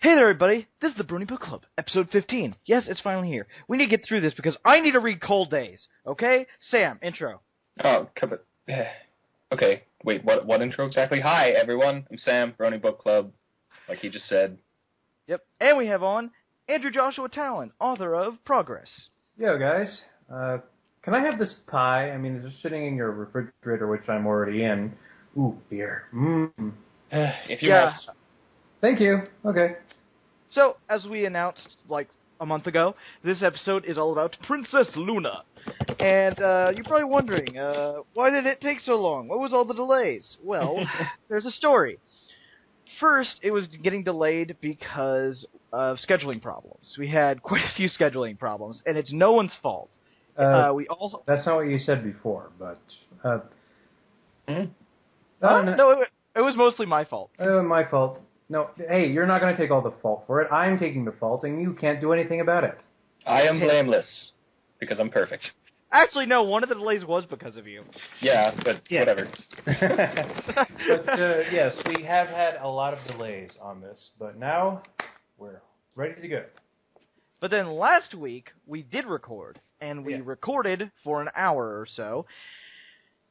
Hey there, everybody. This is the Brony Bookclub, episode 15. Yes, it's finally here. We need to get through this because I need to read Cold Days. Okay? Sam, intro. Oh, come on. Okay, wait, what intro exactly? Hi, everyone. I'm Sam, Brony Bookclub, like he just said. Yep. And we have on Andrew Joshua Talon, author of Progress. Yo, guys. Can I have this pie? I mean, it's just sitting in your refrigerator, which I'm already in. Ooh, beer. Mmm. If you have... Thank you. Okay. So, as we announced, like, a month ago, this episode is all about Princess Luna. And, you're probably wondering, why did it take so long? What was all the delays? Well, there's a story. First, it was getting delayed because of scheduling problems. We had quite a few scheduling problems, and it's no one's fault. We also... That's not what you said before, but... No, it was mostly my fault. My fault. No, hey, you're not going to take all the fault for it. I'm taking the fault, and you can't do anything about it. I am blameless, because I'm perfect. Actually, no, one of the delays was because of you. Yeah, but whatever. But, yes, we have had a lot of delays on this, but now we're ready to go. But then last week, we did record, and we recorded for an hour or so.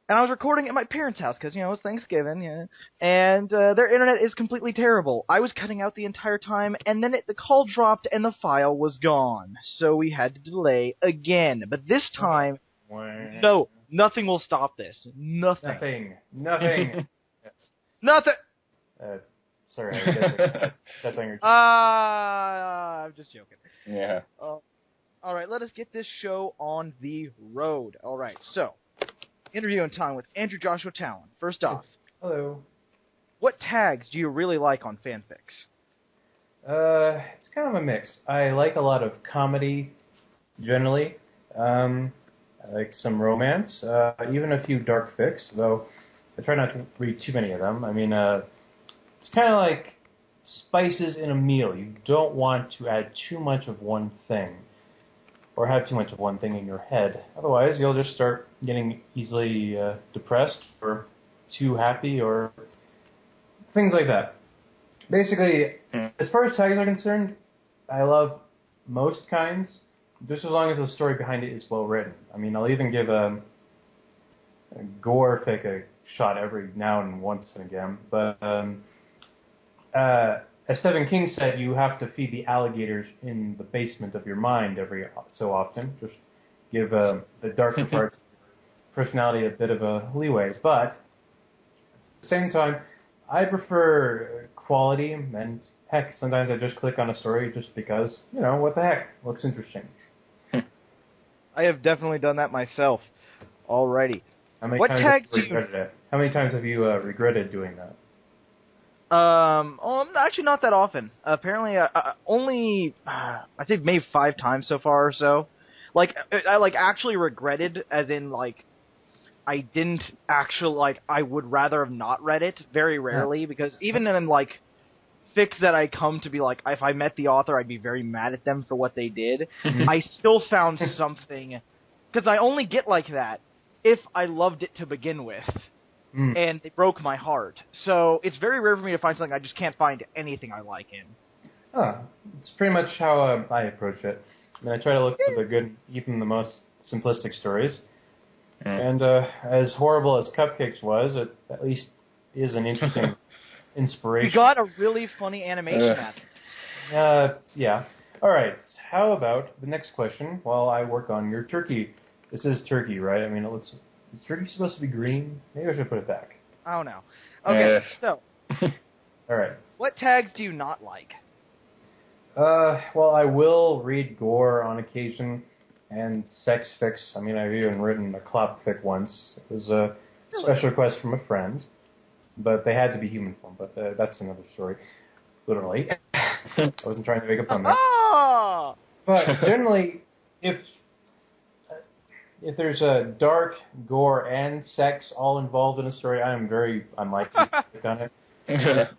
And I was recording at my parents' house because, you know, it was Thanksgiving, and their internet is completely terrible. I was cutting out the entire time, and then the call dropped and the file was gone. So we had to delay again. But this time, no, nothing will stop this. Nothing. Nothing. Yes. Nothing! Sorry, I guess that's on your... I'm just joking. Yeah. All right, let us get this show on the road. All right, so... Interview in time with Andrew Joshua Talon. First off, hello. What tags do you really like on fanfics? It's kind of a mix. I like a lot of comedy, generally. I like some romance, even a few dark fics, though I try not to read too many of them. I mean, it's kind of like spices in a meal. You don't want to add too much of one thing, or have too much of one thing in your head. Otherwise, you'll just start getting easily depressed, or too happy, or things like that. Basically, as far as tags are concerned, I love most kinds, just as long as the story behind it is well written. I mean, I'll even give a gore fic a shot every now and once and again, but as Stephen King said, you have to feed the alligators in the basement of your mind every so often. Just give the darker parts of your personality a bit of a leeway. But at the same time, I prefer quality, and heck, sometimes I just click on a story just because, you know, what the heck, looks interesting. I have definitely done that myself. Alrighty. How many times have you regretted doing that? Actually not that often. Apparently, only, I think maybe 5 times so far or so. Like, I, actually regretted, as in, like, I didn't actually, like, I would rather have not read it, very rarely, because even in, like, fics that I come to be like, if I met the author, I'd be very mad at them for what they did, I still found something, because I only get like that if I loved it to begin with. And they broke my heart. So it's very rare for me to find something I just can't find anything I like in. It's pretty much how I approach it. I mean, I try to look for the good, even the most simplistic stories. And as horrible as Cupcakes was, it at least is an interesting inspiration. We got a really funny animation at it. Yeah. All right. How about the next question while I work on your turkey? This is turkey, right? I mean, it looks... Is turkey supposed to be green? Maybe I should put it back. I don't know. Okay, so. All right. What tags do you not like? Well, I will read gore on occasion, and sex fics. I mean, I've even written a clop fic once. It was a special request from a friend, but they had to be human form, but that's another story. Literally. I wasn't trying to make a pun there. But generally, if there's a dark, gore, and sex all involved in a story, I am very unlikely to click on it.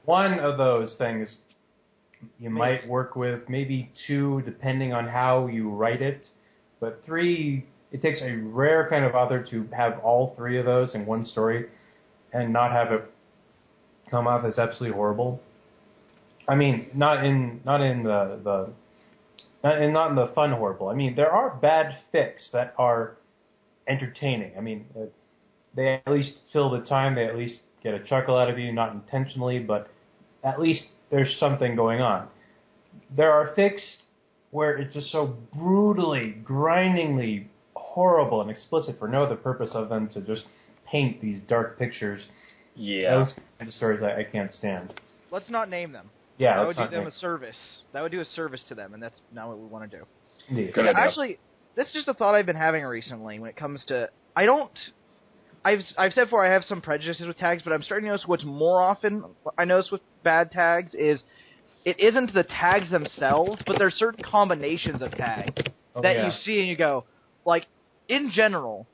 One of those things you might work with, maybe 2, depending on how you write it. But 3, it takes a rare kind of author to have all 3 of those in one story and not have it come off as absolutely horrible. I mean, not in the not in the fun horrible. I mean, there are bad fics that are entertaining. I mean, they at least fill the time. They at least get a chuckle out of you, not intentionally, but at least there's something going on. There are fics where it's just so brutally, grindingly horrible and explicit for no other purpose other than to just paint these dark pictures. Yeah. Those kinds of stories I can't stand. Let's not name them. Yeah, that would do them a service. That would do a service to them, and that's not what we want to do. Indeed. Good idea. Actually, that's just a thought I've been having recently when it comes to... I've said before I have some prejudices with tags, but I'm starting to notice what's more often I notice with bad tags is it isn't the tags themselves, but there's certain combinations of tags that you see and you go, like, in general,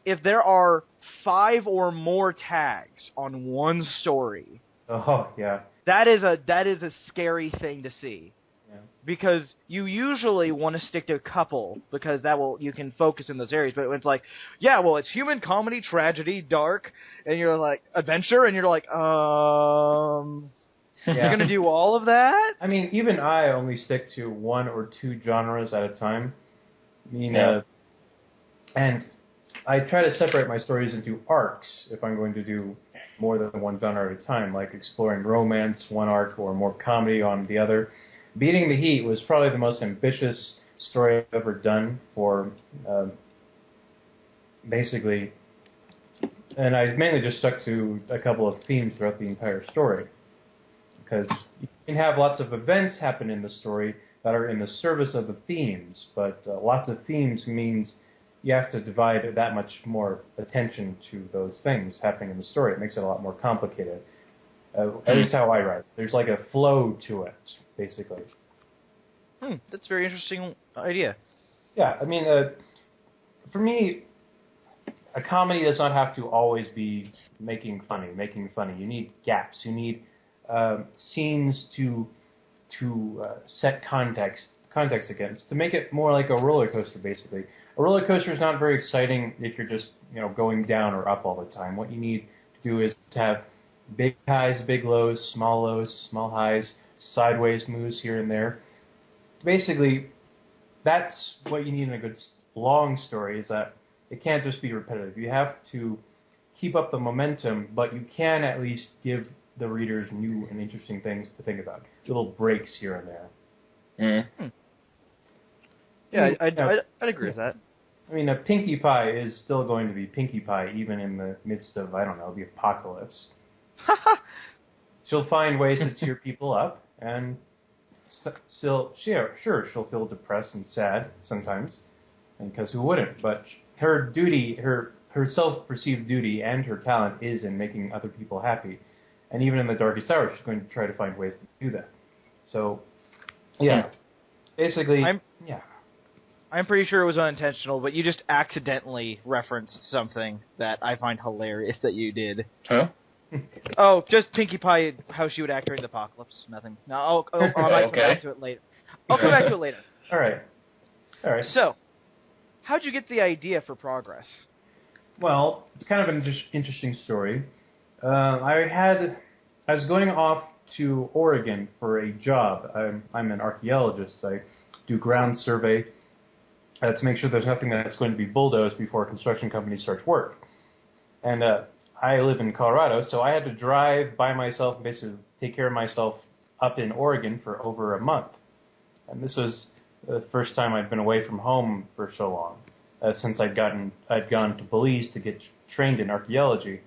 if there are 5 or more tags on one story... Oh, yeah. That is a scary thing to see. Yeah. Because you usually want to stick to a couple because you can focus in those areas. But when it's like, yeah, well, it's human comedy, tragedy, dark, and you're like adventure, and you're like, you're gonna do all of that? I mean, even I only stick to 1 or 2 genres at a time. I mean, and I try to separate my stories into arcs if I'm going to do more than one genre at a time, like exploring romance, one arc, or more comedy on the other. Beating the Heat was probably the most ambitious story I've ever done for, basically, and I mainly just stuck to a couple of themes throughout the entire story. Because you can have lots of events happen in the story that are in the service of the themes, but lots of themes means you have to divide that much more attention to those things happening in the story. It makes it a lot more complicated. At least how I write. There's like a flow to it, basically. That's a very interesting idea. Yeah, I mean, for me, a comedy does not have to always be making funny. You need gaps. You need scenes to set context against, to make it more like a roller coaster, basically. A roller coaster is not very exciting if you're just, going down or up all the time. What you need to do is to have big highs, big lows, small highs, sideways moves here and there. Basically, that's what you need in a good long story, is that it can't just be repetitive. You have to keep up the momentum, but you can at least give the readers new and interesting things to think about. Little breaks here and there. Yeah, I'd agree with that. I mean, a Pinkie Pie is still going to be Pinkie Pie, even in the midst of, I don't know, the apocalypse. She'll find ways to cheer people up, and still, sure, she'll feel depressed and sad sometimes, because who wouldn't? But her duty, her self-perceived duty and her talent is in making other people happy. And even in the darkest hour, she's going to try to find ways to do that. So, yeah. Basically, I'm pretty sure it was unintentional, but you just accidentally referenced something that I find hilarious that you did. Huh? Oh, just Pinkie Pie, how she would act during the apocalypse. Nothing. No, I might come back to it later. I'll come back to it later. All right. So, how'd you get the idea for Progress? Well, it's kind of an interesting story. I was going off to Oregon for a job. I'm an archaeologist. I do ground survey to make sure there's nothing that's going to be bulldozed before a construction company starts work. And I live in Colorado, so I had to drive by myself and basically take care of myself up in Oregon for over a month. And this was the first time I'd been away from home for so long, since I'd gone to Belize to get trained in archaeology.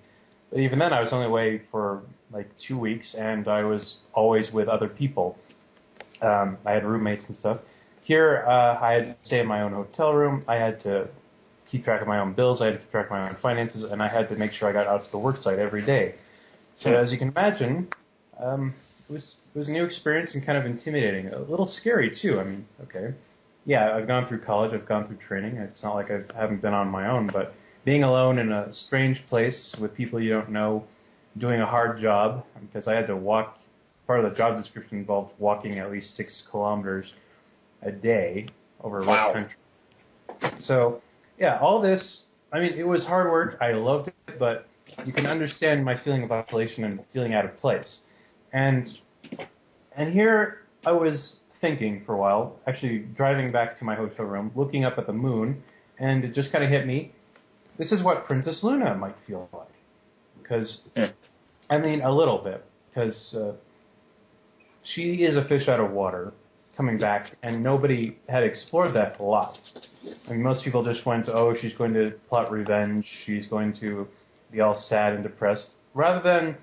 But even then, I was only away for like 2 weeks, and I was always with other people. I had roommates and stuff. Here, I had to stay in my own hotel room. I had to keep track of my own bills. I had to keep track of my own finances, and I had to make sure I got out to the work site every day. So as you can imagine, it was a new experience and kind of intimidating. A little scary, too. I mean, okay. Yeah, I've gone through college. I've gone through training. It's not like I haven't been on my own, but being alone in a strange place with people you don't know, doing a hard job, because I had to walk. Part of the job description involved walking at least 6 kilometers a day over a rough country. So, yeah, all this, I mean, it was hard work. I loved it, but you can understand my feeling of isolation and feeling out of place. And And here I was thinking for a while, actually driving back to my hotel room, looking up at the moon, and it just kind of hit me. This is what Princess Luna might feel like. Because, I mean, a little bit. Because she is a fish out of water coming back, and nobody had explored that a lot. I mean, most people just went, oh, she's going to plot revenge, she's going to be all sad and depressed, rather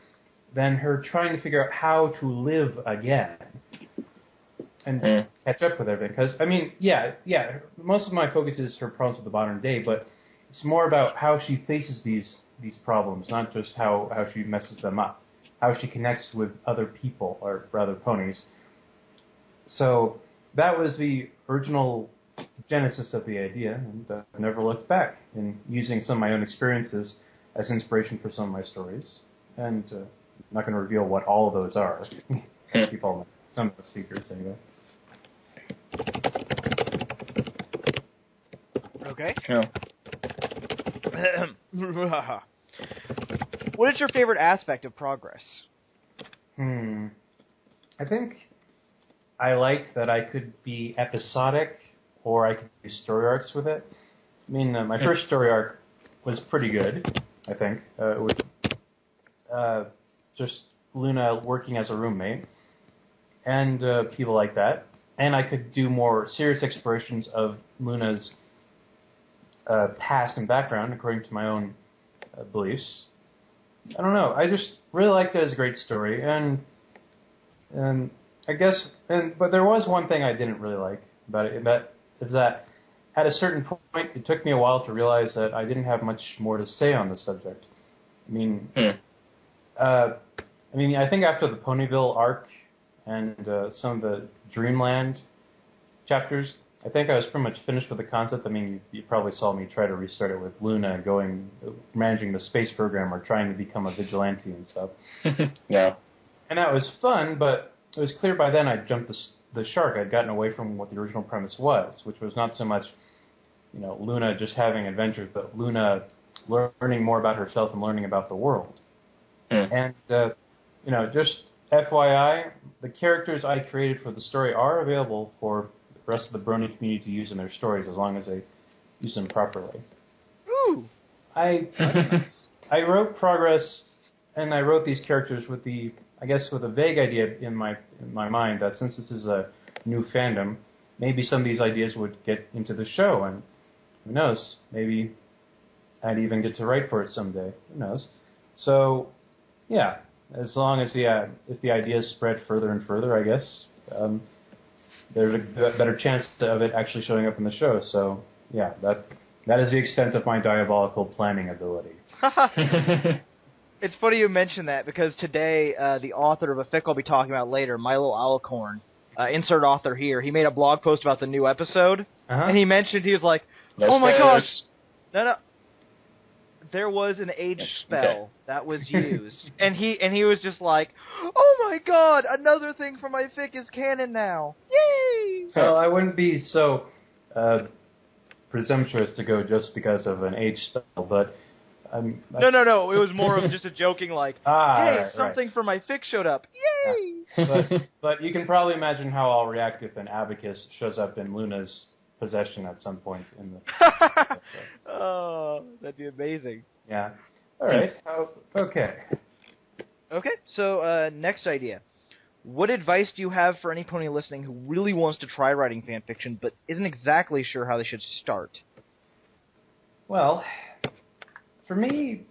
than her trying to figure out how to live again and catch up with everything. Because, I mean, yeah, most of my focus is her problems with the modern day, but it's more about how she faces these problems, not just how she messes them up, how she connects with other people, or rather ponies. So that was the original genesis of the idea, and I've never looked back in using some of my own experiences as inspiration for some of my stories. And I'm not going to reveal what all of those are. Keep all some of the secrets anyway. Okay. Yeah. What is your favorite aspect of Progress? I think I liked that I could be episodic, or I could do story arcs with it. I mean, my first story arc was pretty good, I think. It was just Luna working as a roommate, and people like that. And I could do more serious explorations of Luna's past and background, according to my own beliefs. I don't know. I just really liked it as a great story, and I guess, but there was one thing I didn't really like about it. That is that at a certain point, it took me a while to realize that I didn't have much more to say on the subject. I mean, I think after the Ponyville arc and some of the Dreamland chapters, I think I was pretty much finished with the concept. I mean, you probably saw me try to restart it with Luna managing the space program or trying to become a vigilante and stuff. Yeah. And that was fun, but it was clear by then I'd jumped the shark. I'd gotten away from what the original premise was, which was not so much, Luna just having adventures, but Luna learning more about herself and learning about the world. And, just FYI, the characters I created for the story are available for the rest of the Brony community to use in their stories as long as they use them properly. Ooh! I wrote Progress, and I wrote these characters with a vague idea in my mind that since this is a new fandom, maybe some of these ideas would get into the show, and who knows, maybe I'd even get to write for it someday. Who knows? So, yeah, as long as if the ideas spread further and further, I guess, there's a better chance of it actually showing up in the show. So, yeah, that is the extent of my diabolical planning ability. It's funny you mention that, because today the author of a fic I'll be talking about later, Milo Alcorn, insert author here, he made a blog post about the new episode, and he mentioned, he was like, oh my gosh, no, there was an age spell that was used, and he was just like, oh my god, another thing for my fic is canon now, yay! Well, I wouldn't be so presumptuous to go just because of an age spell, but No, it was more of just a joking like, hey, something right. for my fic showed up, yay! But you can probably imagine how I'll react if an abacus shows up in Luna's possession at some point in the... Oh, that'd be amazing. Yeah. All right. Okay. Okay, so next idea. What advice do you have for any pony listening who really wants to try writing fan fiction but isn't exactly sure how they should start? Well, for me,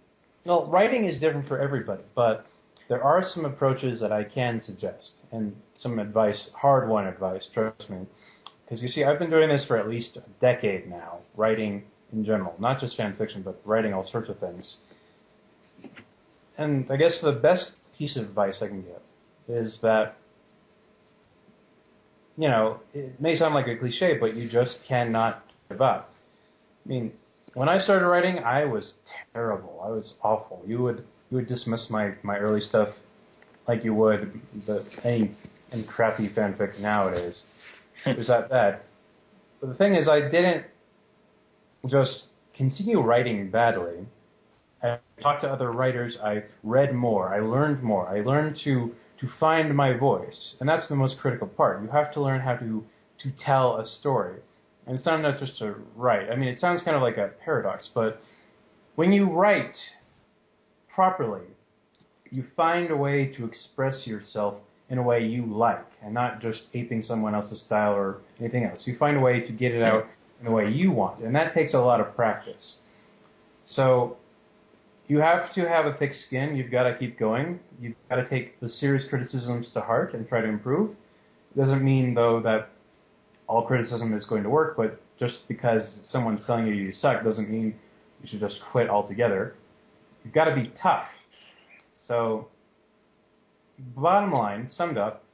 writing is different for everybody, but there are some approaches that I can suggest, and some advice, hard-won advice, trust me. Because you see, I've been doing this for at least a decade now, writing in general, not just fan fiction, but writing all sorts of things. And I guess the best piece of advice I can give is that, it may sound like a cliche, but you just cannot give up. I mean, when I started writing, I was terrible. I was awful. You would dismiss my early stuff like you would any crappy fanfic nowadays. It was that bad. But the thing is, I didn't just continue writing badly. I talked to other writers. I read more. I learned more. I learned to to find my voice. And that's the most critical part. You have to learn how to tell a story. And it's not enough just to write. I mean, it sounds kind of like a paradox, but when you write properly, you find a way to express yourself in a way you like, and not just aping someone else's style or anything else. You find a way to get it out in a way you want, and that takes a lot of practice. So you have to have a thick skin. You've got to keep going. You've got to take the serious criticisms to heart and try to improve. It doesn't mean, though, that all criticism is going to work, but just because someone's telling you you suck doesn't mean you should just quit altogether. You've got to be tough. So, bottom line, summed up,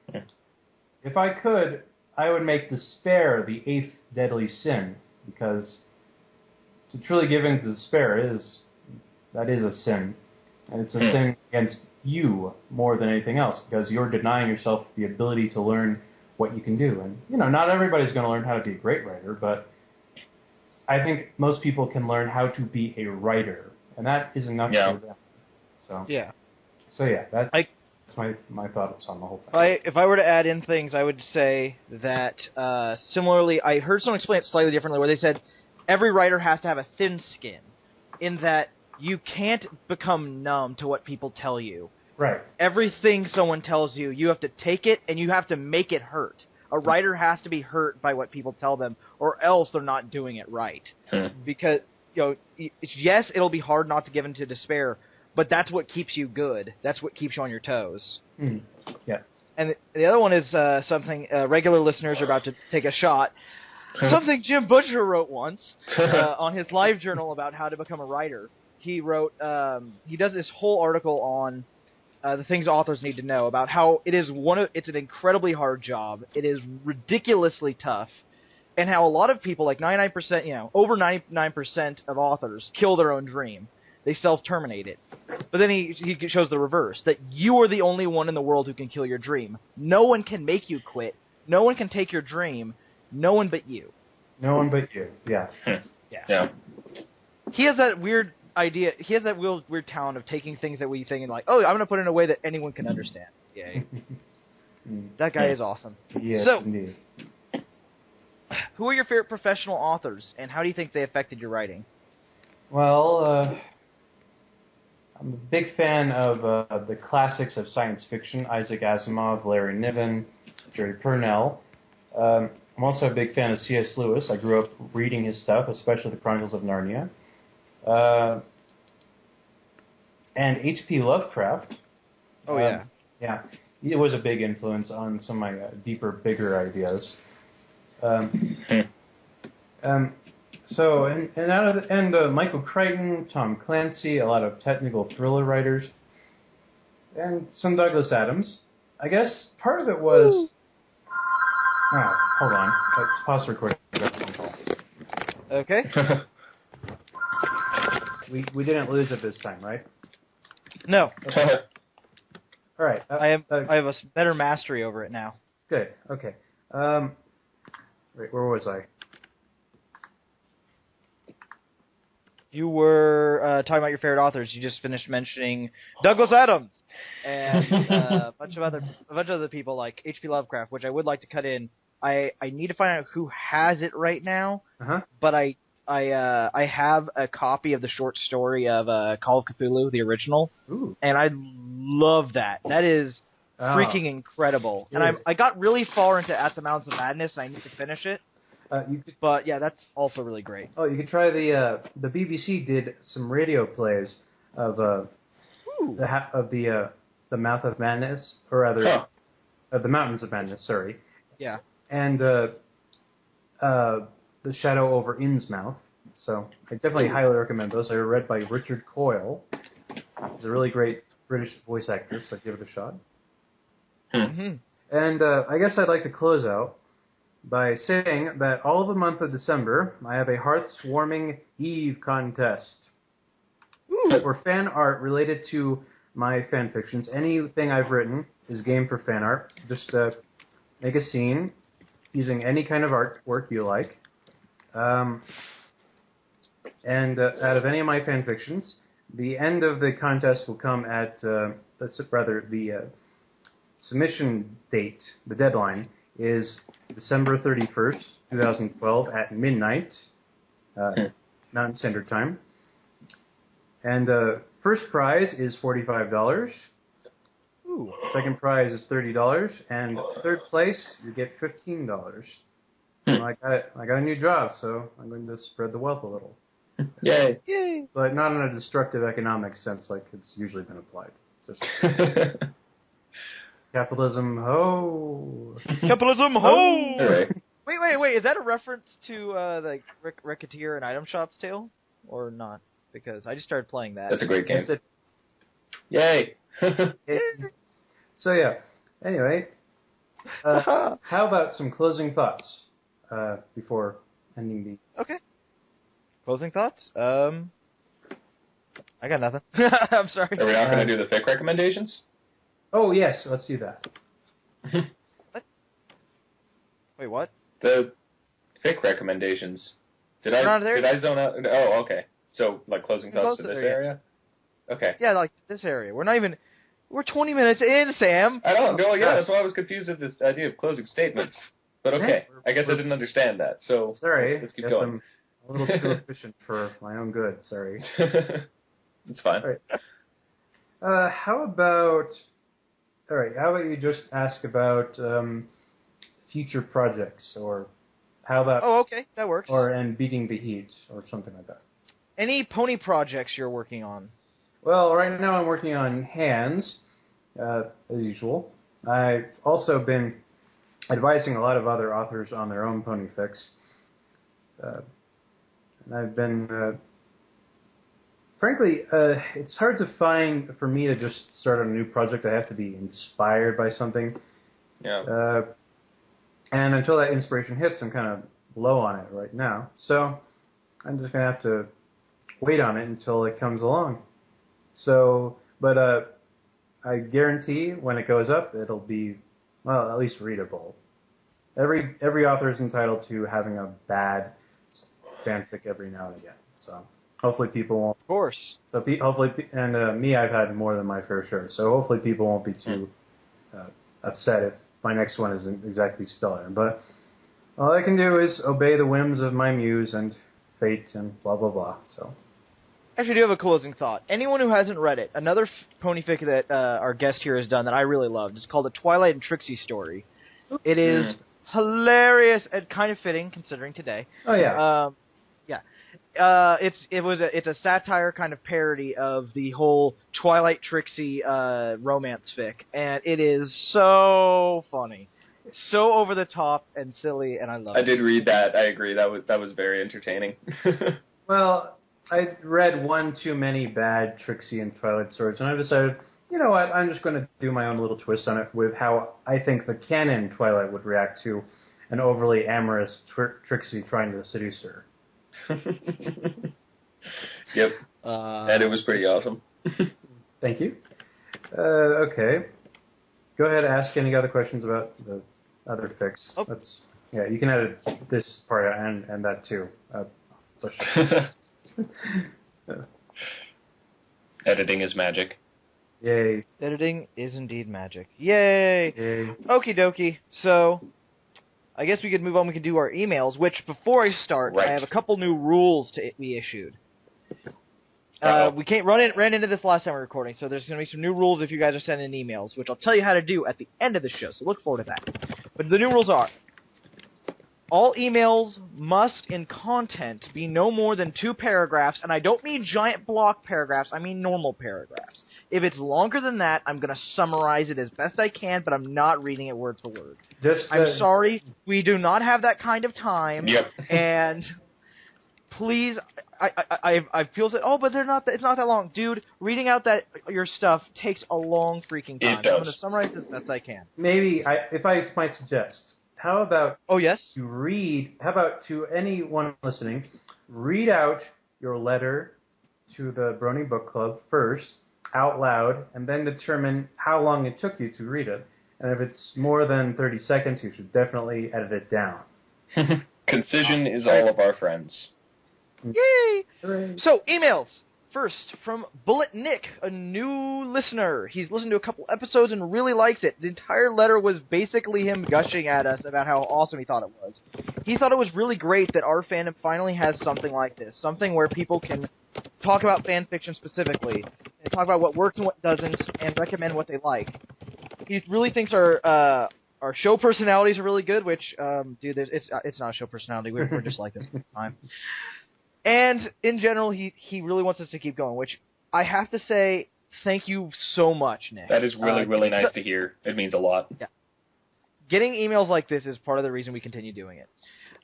if I could, I would make despair the 8th deadly sin, because to truly give in to despair that is a sin. And it's a sin against you more than anything else, because you're denying yourself the ability to learn what you can do. And, not everybody's going to learn how to be a great writer, but I think most people can learn how to be a writer, and that is enough for them. So that's my thoughts on the whole thing. If I were to add in things, I would say that similarly, I heard someone explain it slightly differently, where they said every writer has to have a thin skin, in that you can't become numb to what people tell you. Right. Everything someone tells you, you have to take it and you have to make it hurt. A writer has to be hurt by what people tell them, or else they're not doing it right. Because, yes, it'll be hard not to give in to despair, but that's what keeps you good. That's what keeps you on your toes. Yes. And the other one is something regular listeners are about to take a shot. Something Jim Butcher wrote once on his live journal about how to become a writer. He wrote, he does this whole article on the things authors need to know about how it's an incredibly hard job. It is ridiculously tough, and how a lot of people, like 99%, over 99% of authors kill their own dream. They self-terminate it. But then he shows the reverse, that you are the only one in the world who can kill your dream. No one can make you quit. No one can take your dream. No one but you. No one but you, yeah. Yeah. He has that weird idea. He has that weird talent of taking things that we think and like, oh, I'm going to put it in a way that anyone can understand. Yay. That guy is awesome. Yes, so, indeed. Who are your favorite professional authors, and how do you think they affected your writing? Well, I'm a big fan of the classics of science fiction, Isaac Asimov, Larry Niven, Jerry Purnell. I'm also a big fan of C.S. Lewis. I grew up reading his stuff, especially the Chronicles of Narnia. And H.P. Lovecraft. Oh, yeah. Yeah, it was a big influence on some of my deeper, bigger ideas. Michael Crichton, Tom Clancy, a lot of technical thriller writers, and some Douglas Adams. I guess part of it was... Oh, hold on. Let's pause the recording. Okay. We didn't lose it this time, right? No. Okay. All right. I have a better mastery over it now. Good. Okay. Wait, where was I? You were talking about your favorite authors. You just finished mentioning Douglas Adams and a bunch of other people like H.P. Lovecraft, which I would like to cut in. I need to find out who has it right now, but I have a copy of the short story of Call of Cthulhu, the original, and I love that. That is freaking incredible. And I got really far into At the Mountains of Madness, and I need to finish it. But yeah, that's also really great. Oh, you could try the BBC did some radio plays of the Mouth of Madness, or rather, of the Mountains of Madness. Sorry. Yeah. And the Shadow over Innsmouth. So I definitely highly recommend those. They were read by Richard Coyle. He's a really great British voice actor, so give it a shot. And I guess I'd like to close out by saying that all of the month of December, I have a Hearth's-Warming Eve contest. For fan art related to my fan fictions. Anything I've written is game for fan art. Just make a scene using any kind of artwork you like. And out of any of my fan fictions, the end of the contest will come at, the submission date, the deadline, is December 31st, 2012 at midnight, Mountain Standard Time. And first prize is $45. Ooh. Second prize is $30, and third place you get $15. I got a new job, so I'm going to spread the wealth a little. Yay! Yay! But not in a destructive economic sense like it's usually been applied. Just capitalism, ho! Capitalism, ho! Hooray. Wait! Is that a reference to the Racketeer and Item Shop's tale, or not? Because I just started playing that. That's a great game. Yes, Yay! So yeah. Anyway, how about some closing thoughts before ending the? Okay. Closing thoughts? I got nothing. I'm sorry. Are we not going to do the fic recommendations? Oh yes, let's do that. What? Wait, what? The fic recommendations. Did We're not there? I zone out? Oh, okay. So, like, closing We're thoughts close to to this there, area? Okay. Yeah, like this area. We're not even. We're 20 minutes in, Sam. I don't know. Yeah, that's why I was confused with this idea of closing statements. But okay, I guess I didn't understand that. So Sorry, let's keep guess going. I'm a little too efficient for my own good. Sorry. It's fine. All right. How about you just ask about future projects, or how about Oh, okay, that works. and beating the heat, or something like that. Any pony projects you're working on? Well, right now I'm working on Hands, as usual. I've also been advising a lot of other authors on their own pony fics. And I've been, frankly, it's hard to find, for me to just start on a new project, I have to be inspired by something. Yeah. And until that inspiration hits, I'm kind of low on it right now. So I'm just going to have to wait on it until it comes along. So, but I guarantee when it goes up, it'll be, well, at least readable. Every author is entitled to having a bad fanfic every now and again. So hopefully people won't. Of course. So hopefully, and me, I've had more than my fair share. So hopefully people won't be too upset if my next one isn't exactly stellar. But all I can do is obey the whims of my muse and fate and blah blah blah. So. Actually, I do have a closing thought. Anyone who hasn't read it, another pony fic that our guest here has done that I really loved is called The Twilight and Trixie Story. It is hilarious and kind of fitting considering today. Oh yeah. It's a satire kind of parody of the whole Twilight Trixie romance fic, and it is so funny, so over the top and silly, and I love it. I did read that. I agree. That was very entertaining. Well, I read one too many bad Trixie and Twilight stories, and I decided, you know what, I'm just going to do my own little twist on it with how I think the canon Twilight would react to an overly amorous Trixie trying to seduce her. Yep. And it was pretty awesome. Thank you. Okay. Go ahead and ask any other questions about the other fics. Oh. You can edit this part and that too. Editing is magic. Yay. Editing is indeed magic. Yay! Yay. Okie dokie. So, I guess we could move on. We could do our emails, which, before I start, Right. I have a couple new rules to be issued. We can't ran into this last time we were recording, so there's going to be some new rules if you guys are sending emails, which I'll tell you how to do at the end of the show, so look forward to that. But the new rules are, all emails must, in content, be no more than 2 paragraphs, and I don't mean giant block paragraphs, I mean normal paragraphs. If it's longer than that, I'm going to summarize it as best I can, but I'm not reading it word for word. I'm sorry, we do not have that kind of time. Yep. And please, I feel that, but it's not that long. Dude, reading out your stuff takes a long freaking time. It does. I'm going to summarize it as best I can. Maybe, if I might suggest, how about Oh, yes? how about to anyone listening, read out your letter to the Brony Bookclub first, out loud, and then determine how long it took you to read it. And if it's more than 30 seconds, you should definitely edit it down. Concision is all of our friends. Yay! Hooray. So, emails. First, from Bullet Nick, a new listener. He's listened to a couple episodes and really likes it. The entire letter was basically him gushing at us about how awesome he thought it was. He thought it was really great that our fandom finally has something like this, something where people can talk about fan fiction specifically, and talk about what works and what doesn't, and recommend what they like. He really thinks our show personalities are really good, which, dude, it's not a show personality. We're just like this all the time. And in general, he really wants us to keep going, which I have to say, thank you so much, Nick. That is really nice to hear. It means a lot. Yeah. Getting emails like this is part of the reason we continue doing it.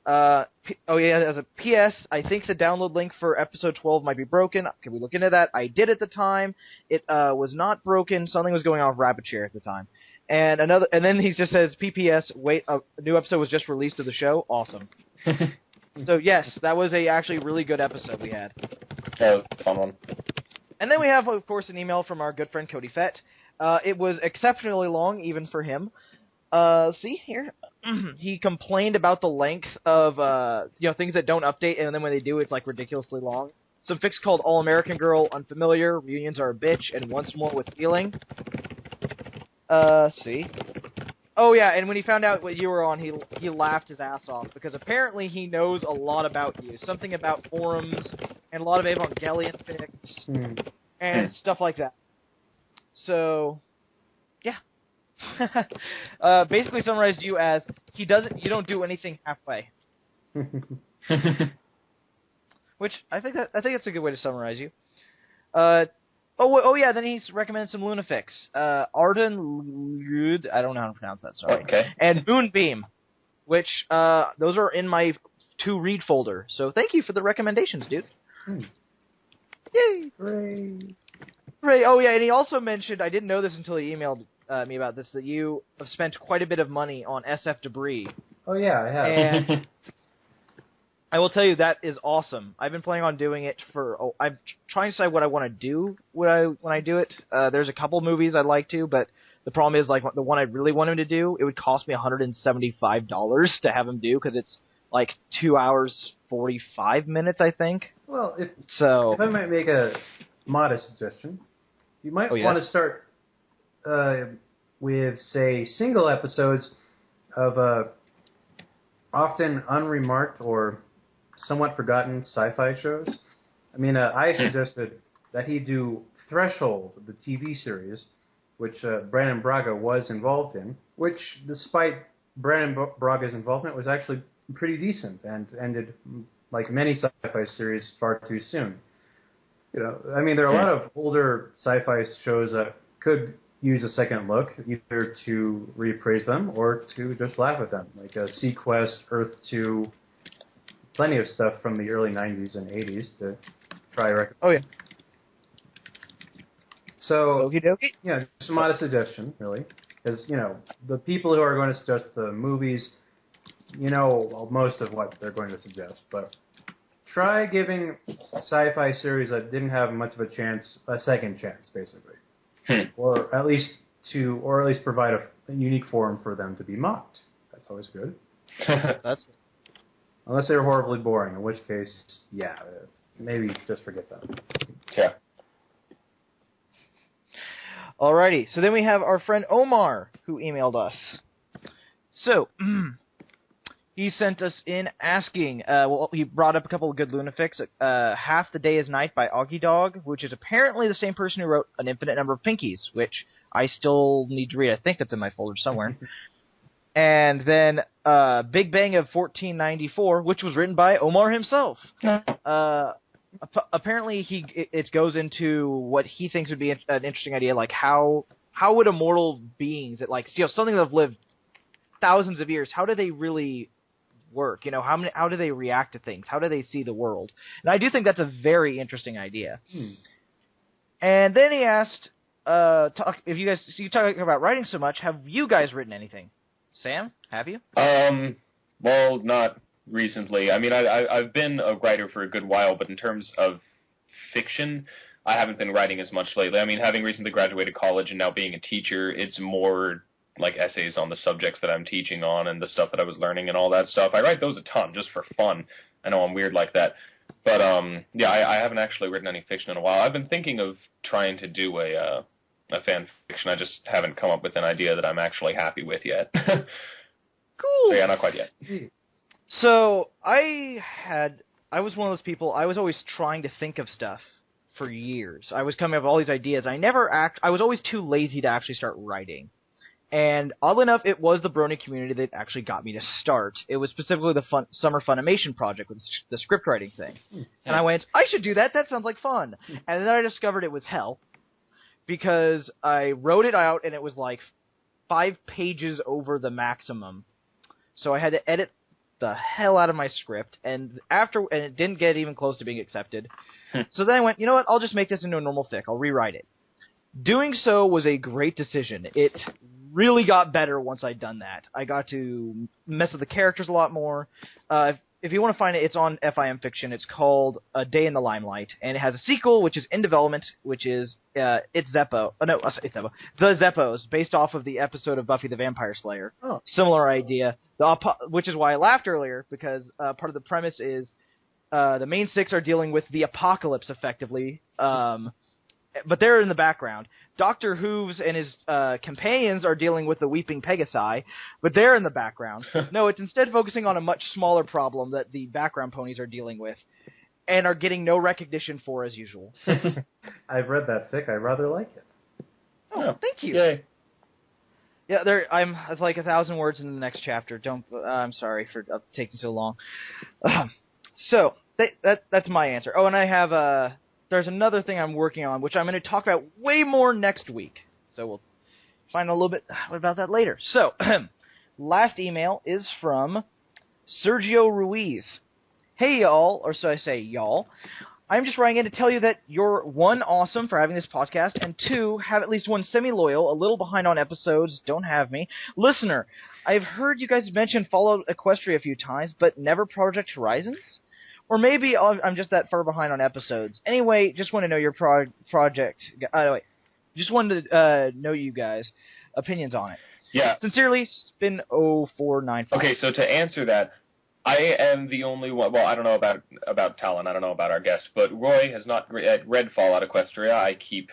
As a PS, I think the download link for episode 12 might be broken. Can we look into that? I did at the time. It was not broken. Something was going on with Rabbit Chair at the time. And then he just says, PPS, wait, a new episode was just released of the show. Awesome. So yes, that was a actually really good episode we had. That was a fun one. And then we have, of course, an email from our good friend Cody Fett. It was exceptionally long, even for him. See here, he complained about the length of things that don't update, and then when they do, it's like ridiculously long. Some fics called All American Girl, Unfamiliar, Reunions Are a Bitch, and Once More with Feeling. See. Oh yeah, and when he found out what you were on, he laughed his ass off, because apparently he knows a lot about you. Something about forums, and a lot of Evangelion fics, and stuff like that. So, yeah. Basically summarized you as, you don't do anything halfway. Which, I think that's a good way to summarize you. Then he recommends some Lunafix. Arden, I don't know how to pronounce that, sorry. Okay. And Moonbeam, which, those are in my to-read folder. So thank you for the recommendations, dude. Yay! Hooray! Oh, yeah, and he also mentioned, I didn't know this until he emailed me about this, that you have spent quite a bit of money on SF Debris. Oh, yeah, I have. And I will tell you, that is awesome. I've been planning on doing it I'm trying to decide what I want to do when I do it. There's a couple movies I'd like to, but the problem is, like, the one I really want him to do, it would cost me $175 to have him do, because it's, like, 2 hours, 45 minutes, I think. Well, if I might make a modest suggestion, you might want to start with, say, single episodes of often unremarked or somewhat forgotten sci-fi shows. I mean, I suggested that he do Threshold, the TV series, which Brandon Braga was involved in, which, despite Brandon Braga's involvement, was actually pretty decent and ended, like many sci-fi series, far too soon. I mean, there are a lot of older sci-fi shows that could use a second look, either to reappraise them or to just laugh at them, like Sequest, Earth 2, plenty of stuff from the early 90s and 80s to try to recommend. Oh, yeah. So, Okie dokie. Just a modest suggestion, really, because, the people who are going to suggest the movies, most of what they're going to suggest, but try giving sci-fi series that didn't have much of a chance a second chance, basically. Or at least provide a unique forum for them to be mocked. That's always good. Unless they're horribly boring, in which case, maybe just forget them. Yeah. Alrighty, so then we have our friend Omar, who emailed us. So, he sent us in asking, he brought up a couple of good Lunafix. Half the Day is Night by Augie Dog, which is apparently the same person who wrote An Infinite Number of Pinkies, which I still need to read. I think that's in my folder somewhere. And then Big Bang of 1494, which was written by Omar himself. Apparently, it goes into what he thinks would be an interesting idea, like how would immortal beings, something that have lived thousands of years, how do they really work? How do they react to things? How do they see the world? And I do think that's a very interesting idea. And then he asked, if you guys, so you talking about writing so much, have you guys written anything? Sam, have you? Well, not recently. I mean, I've been a writer for a good while, but in terms of fiction, I haven't been writing as much lately. I mean, having recently graduated college and now being a teacher, it's more like essays on the subjects that I'm teaching on and the stuff that I was learning and all that stuff. I write those a ton just for fun. I know I'm weird like that. But yeah, I haven't actually written any fiction in a while. I've been thinking of trying to do a fan fiction. I just haven't come up with an idea that I'm actually happy with yet. Cool. So yeah, not quite yet. So I was one of those people. I was always trying to think of stuff for years. I was coming up with all these ideas. I was always too lazy to actually start writing. And oddly enough, it was the Brony community that actually got me to start. It was specifically the Summer Funimation project with the script writing thing. And I went, I should do that. That sounds like fun. And then I discovered it was hell because I wrote it out and it was like 5 pages over the maximum. So I had to edit the hell out of my script, and it didn't get even close to being accepted. So then I went, you know what? I'll just make this into a normal fic. I'll rewrite it. Doing so was a great decision. It really got better once I'd done that. I got to mess with the characters a lot more. If you want to find it, it's on FIM Fiction. It's called A Day in the Limelight, and it has a sequel, which is in development, which is It's Zeppo. Oh, no, it's Zeppo. The Zeppos, based off of the episode of Buffy the Vampire Slayer. Oh. Similar idea, which is why I laughed earlier, because part of the premise is the main 6 are dealing with the apocalypse, effectively, but they're in the background. Dr. Hooves and his companions are dealing with the Weeping Pegasi, but they're in the background. No, it's instead focusing on a much smaller problem that the background ponies are dealing with, and are getting no recognition for as usual. I've read that fic. I rather like it. Oh, thank you. Yay. Yeah, it's like 1,000 words in the next chapter. I'm sorry for taking so long. So that's my answer. Oh, and I have there's another thing I'm working on, which I'm going to talk about way more next week. So we'll find a little bit about that later. So, last email is from Sergio Ruiz. Hey, y'all, or so I say, y'all. I'm just writing in to tell you that you're, 1, awesome for having this podcast, and 2, have at least one semi-loyal, a little behind on episodes, don't have me, listener. I've heard you guys mention Fallout Equestria a few times, but never Project Horizons? Or maybe I'm just that far behind on episodes. Anyway, just want to know your project. Just wanted to know you guys' opinions on it. Yeah. Sincerely, Spin0495. Okay, so to answer that, I am the only one. Well, I don't know about Talon. I don't know about our guest, but Roy has not read Fallout Equestria. I keep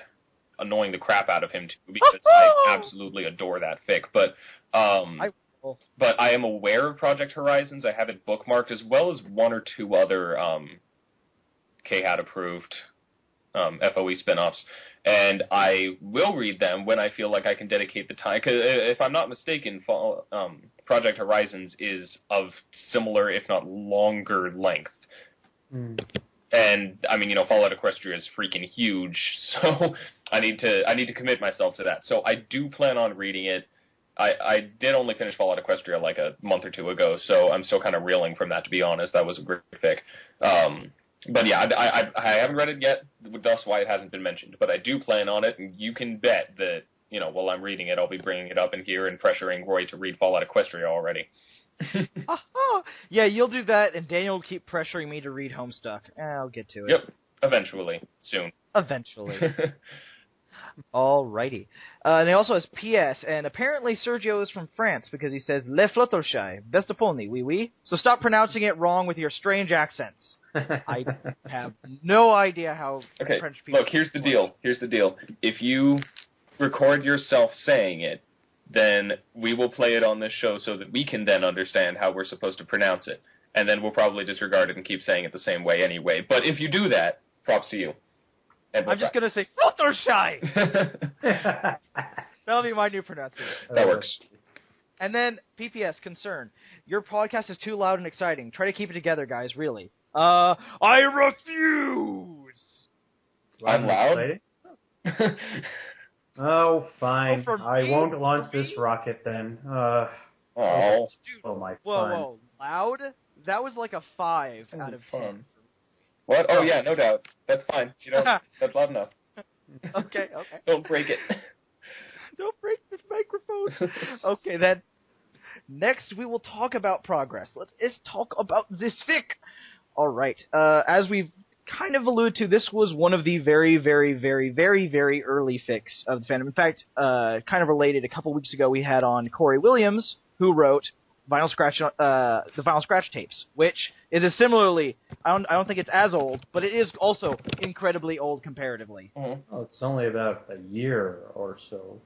annoying the crap out of him too because I absolutely adore that fic. But But I am aware of Project Horizons. I have it bookmarked, as well as 1 or 2 other KHAT-approved FOE spin-offs. And I will read them when I feel like I can dedicate the time. Because if I'm not mistaken, Project Horizons is of similar, if not longer, length. Mm. And, I mean, Fallout Equestria is freaking huge, so I need to commit myself to that. So I do plan on reading it. I did only finish Fallout Equestria like a month or 2 ago, so I'm still kind of reeling from that, to be honest. That was a great fic. But yeah, I haven't read it yet, thus why it hasn't been mentioned. But I do plan on it, and you can bet that, while I'm reading it, I'll be bringing it up in here and pressuring Roy to read Fallout Equestria already. Yeah, you'll do that, and Daniel will keep pressuring me to read Homestuck. I'll get to it. Yep, eventually. Soon. Eventually. Alrighty. And he also has P.S. And apparently Sergio is from France because he says Le Fluttershy, best of pony, oui oui. So stop pronouncing it wrong with your strange accents. I have no idea how French people... Look, here's the deal. If you record yourself saying it, then we will play it on this show so that we can then understand how we're supposed to pronounce it. And then we'll probably disregard it and keep saying it the same way anyway. But if you do that, props to you. I'm just going to say, Fluttershy! That'll be my new pronunciation. That works. And then, PPS, concern. Your podcast is too loud and exciting. Try to keep it together, guys, really. I refuse! I'm loud? Oh, fine. I won't launch this rocket then. Oh. My fun. Whoa. Loud? That was like a 5 out of 10. What? Oh, yeah, no doubt. That's fine. That's loud enough. Okay. Don't break it. Don't break this microphone. Okay, then. Next, we will talk about progress. Let's talk about this fic. All right. As we've kind of alluded to, this was one of the very, very, very, very, very early fics of the fandom. In fact, kind of related, a couple weeks ago we had on Corey Williams, who wrote the Vinyl Scratch tapes, which is a similarly, I don't think it's as old, but it is also incredibly old comparatively. Mm-hmm. Oh, it's only about a year or so.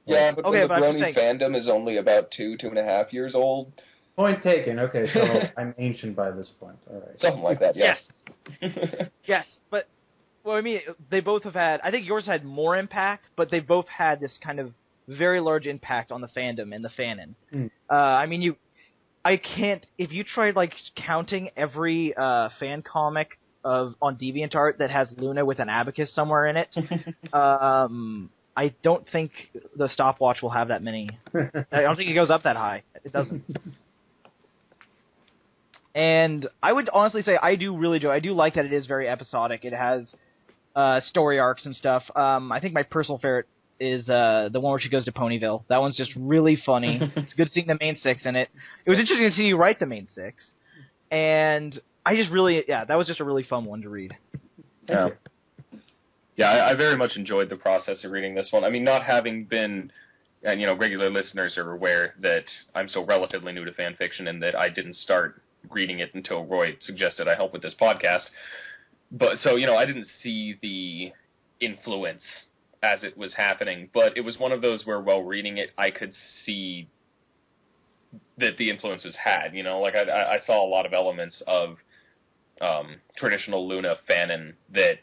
Yeah, but okay, the but Brony fandom is only about 2.5 years old. Point taken. Okay, so I'm ancient by this point. All right. Something like that, yeah. Yes. Yes, but, well, I mean, they both have had, I think yours had more impact, but they both had this kind of very large impact on the fandom and the fanon. I mean, if you tried, like, counting every fan comic on DeviantArt that has Luna with an abacus somewhere in it, I don't think the stopwatch will have that many. I don't think it goes up that high. It doesn't. And I would honestly say I do really enjoy. I do like that it is very episodic. It has story arcs and stuff. I think my personal favorite is the one where she goes to Ponyville. That one's just really funny. It's good seeing the main six in it. It was interesting to see you write the main six, and I just really, that was just a really fun one to read. Yeah. Yeah, I very much enjoyed the process of reading this one. I mean, not having been, and regular listeners are aware that I'm so relatively new to fan fiction and that I didn't start reading it until Roy suggested I help with this podcast. But so, I didn't see the influence as it was happening, but it was one of those where while reading it, I could see that the influence was had, like I saw a lot of elements of traditional Luna fanon that,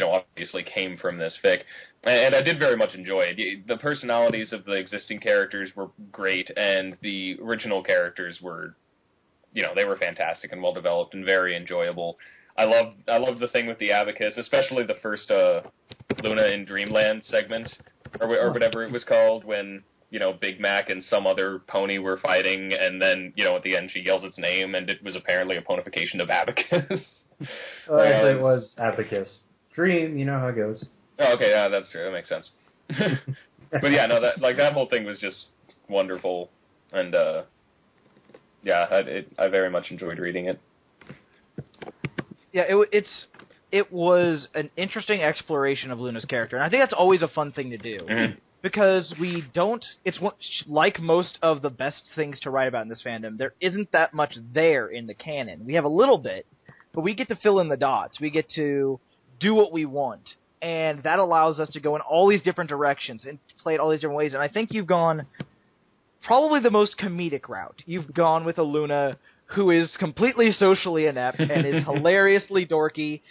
obviously came from this fic. And I did very much enjoy it. The personalities of the existing characters were great, and the original characters were, they were fantastic and well-developed and very enjoyable. I love the thing with the abacus, especially the first Luna in Dreamland segment, or whatever it was called, when, Big Mac and some other pony were fighting, and then, at the end she yells its name, and it was apparently a ponification of abacus. Well, actually, it was abacus. Dream, you know how it goes. Oh, okay, yeah, that's true. That makes sense. But yeah, no, that whole thing was just wonderful, and I very much enjoyed reading it. Yeah, it was an interesting exploration of Luna's character, and I think that's always a fun thing to do. Mm-hmm. Because it's like most of the best things to write about in this fandom, there isn't that much there in the canon. We have a little bit, but we get to fill in the dots. We get to do what we want, and that allows us to go in all these different directions and play it all these different ways. And I think you've gone probably the most comedic route. You've gone with a Luna who is completely socially inept and is hilariously dorky,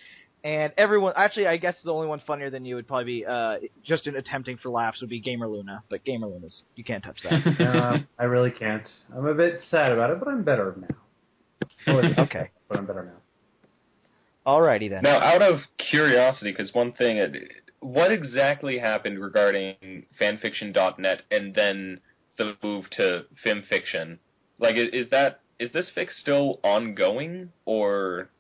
and everyone... Actually, I guess the only one funnier than you would probably be, just in attempting for laughs, would be Gamer Luna, but Gamer Luna's... You can't touch that. I really can't. I'm a bit sad about it, but I'm better now. Okay. But I'm better now. Alrighty then. Now, out of curiosity, because one thing, what exactly happened regarding fanfiction.net and then the move to FimFiction? Like, is this fic still ongoing, or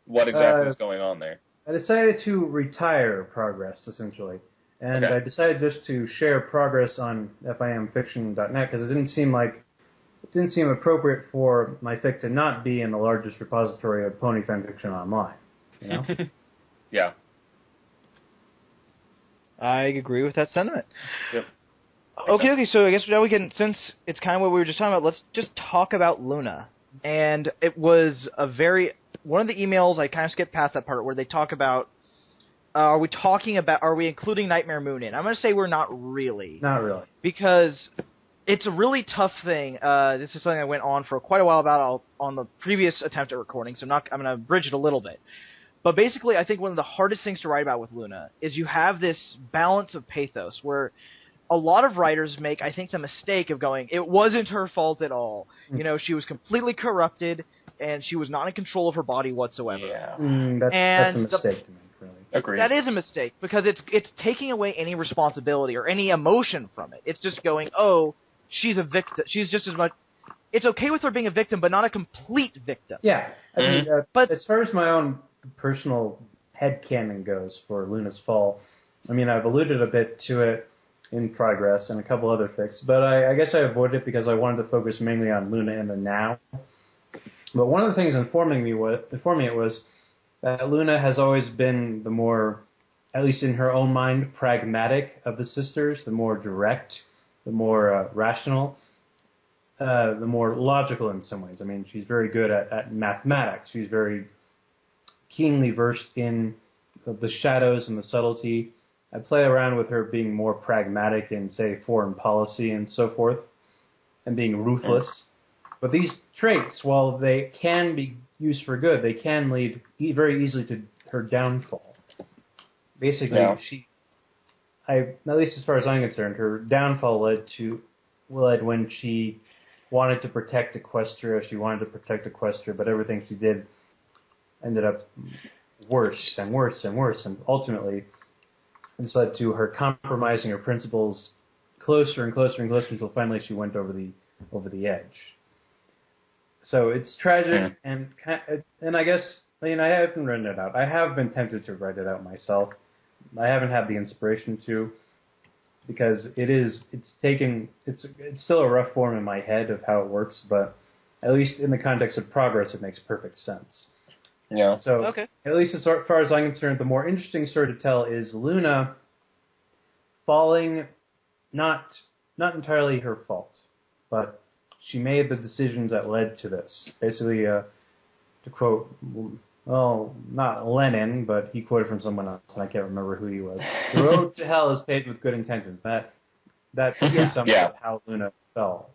what exactly is going on there? I decided to retire Progress, essentially. And okay. I decided just to share progress on FIMFiction.net because it didn't seem appropriate for my fic to not be in the largest repository of pony fanfiction online. Yeah. I agree with that sentiment. Yep. Okay, so I guess now we can, since it's kind of what we were just talking about, let's just talk about Luna. And it was one of the emails, I kind of skipped past that part where they talk about, are we including Nightmare Moon in? I'm going to say we're not really. Not really. Because it's a really tough thing. This is something I went on for quite a while about on the previous attempt at recording, so I'm going to bridge it a little bit. But basically, I think one of the hardest things to write about with Luna is you have this balance of pathos where a lot of writers make, I think, the mistake of going, it wasn't her fault at all. She was completely corrupted, and she was not in control of her body whatsoever. Yeah. That's a mistake to make, really. Agreed. That is a mistake, because it's taking away any responsibility or any emotion from it. It's just going, oh, she's a victim. She's just as much... It's okay with her being a victim, but not a complete victim. Yeah. I mean, but as far as my own personal headcanon goes for Luna's fall, I mean, I've alluded a bit to it in Progress and a couple other fics, but I guess I avoided it because I wanted to focus mainly on Luna in the now. But one of the things informing it was that Luna has always been the more, at least in her own mind, pragmatic of the sisters, the more direct, the more rational. the more logical in some ways. I mean, she's very good at mathematics. She's very keenly versed in the shadows and the subtlety. I play around with her being more pragmatic in, say, foreign policy and so forth, and being ruthless. But these traits, while they can be used for good, they can lead very easily to her downfall. Basically, at least as far as I'm concerned, her downfall led when she wanted to protect Equestria. She wanted to protect Equestria, but everything she did ended up worse and worse and worse, and ultimately this led to her compromising her principles closer and closer and closer until finally she went over the edge. So it's tragic, and I guess, I mean, I haven't written it out. I have been tempted to write it out myself. I haven't had the inspiration to, because it's still a rough form in my head of how it works, but at least in the context of progress, it makes perfect sense. Yeah. So, at least as far as I'm concerned, the more interesting story to tell is Luna falling, not entirely her fault, but she made the decisions that led to this. Basically, to quote, well, not Lenin, but he quoted from someone else, and I can't remember who he was. The road to hell is paved with good intentions. That is something of how Luna fell.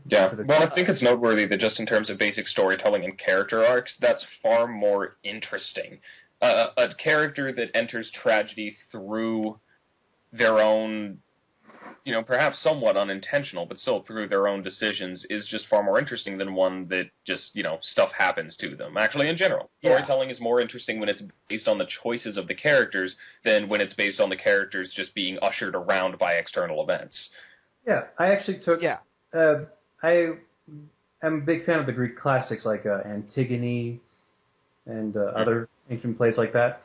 Yeah, well, I think it's noteworthy that just in terms of basic storytelling and character arcs, that's far more interesting. A character that enters tragedy through their own, perhaps somewhat unintentional, but still through their own decisions is just far more interesting than one that just, stuff happens to them. Actually, in general, storytelling is more interesting when it's based on the choices of the characters than when it's based on the characters just being ushered around by external events. Yeah, I actually took... Yeah. I am a big fan of the Greek classics like Antigone and other ancient plays like that.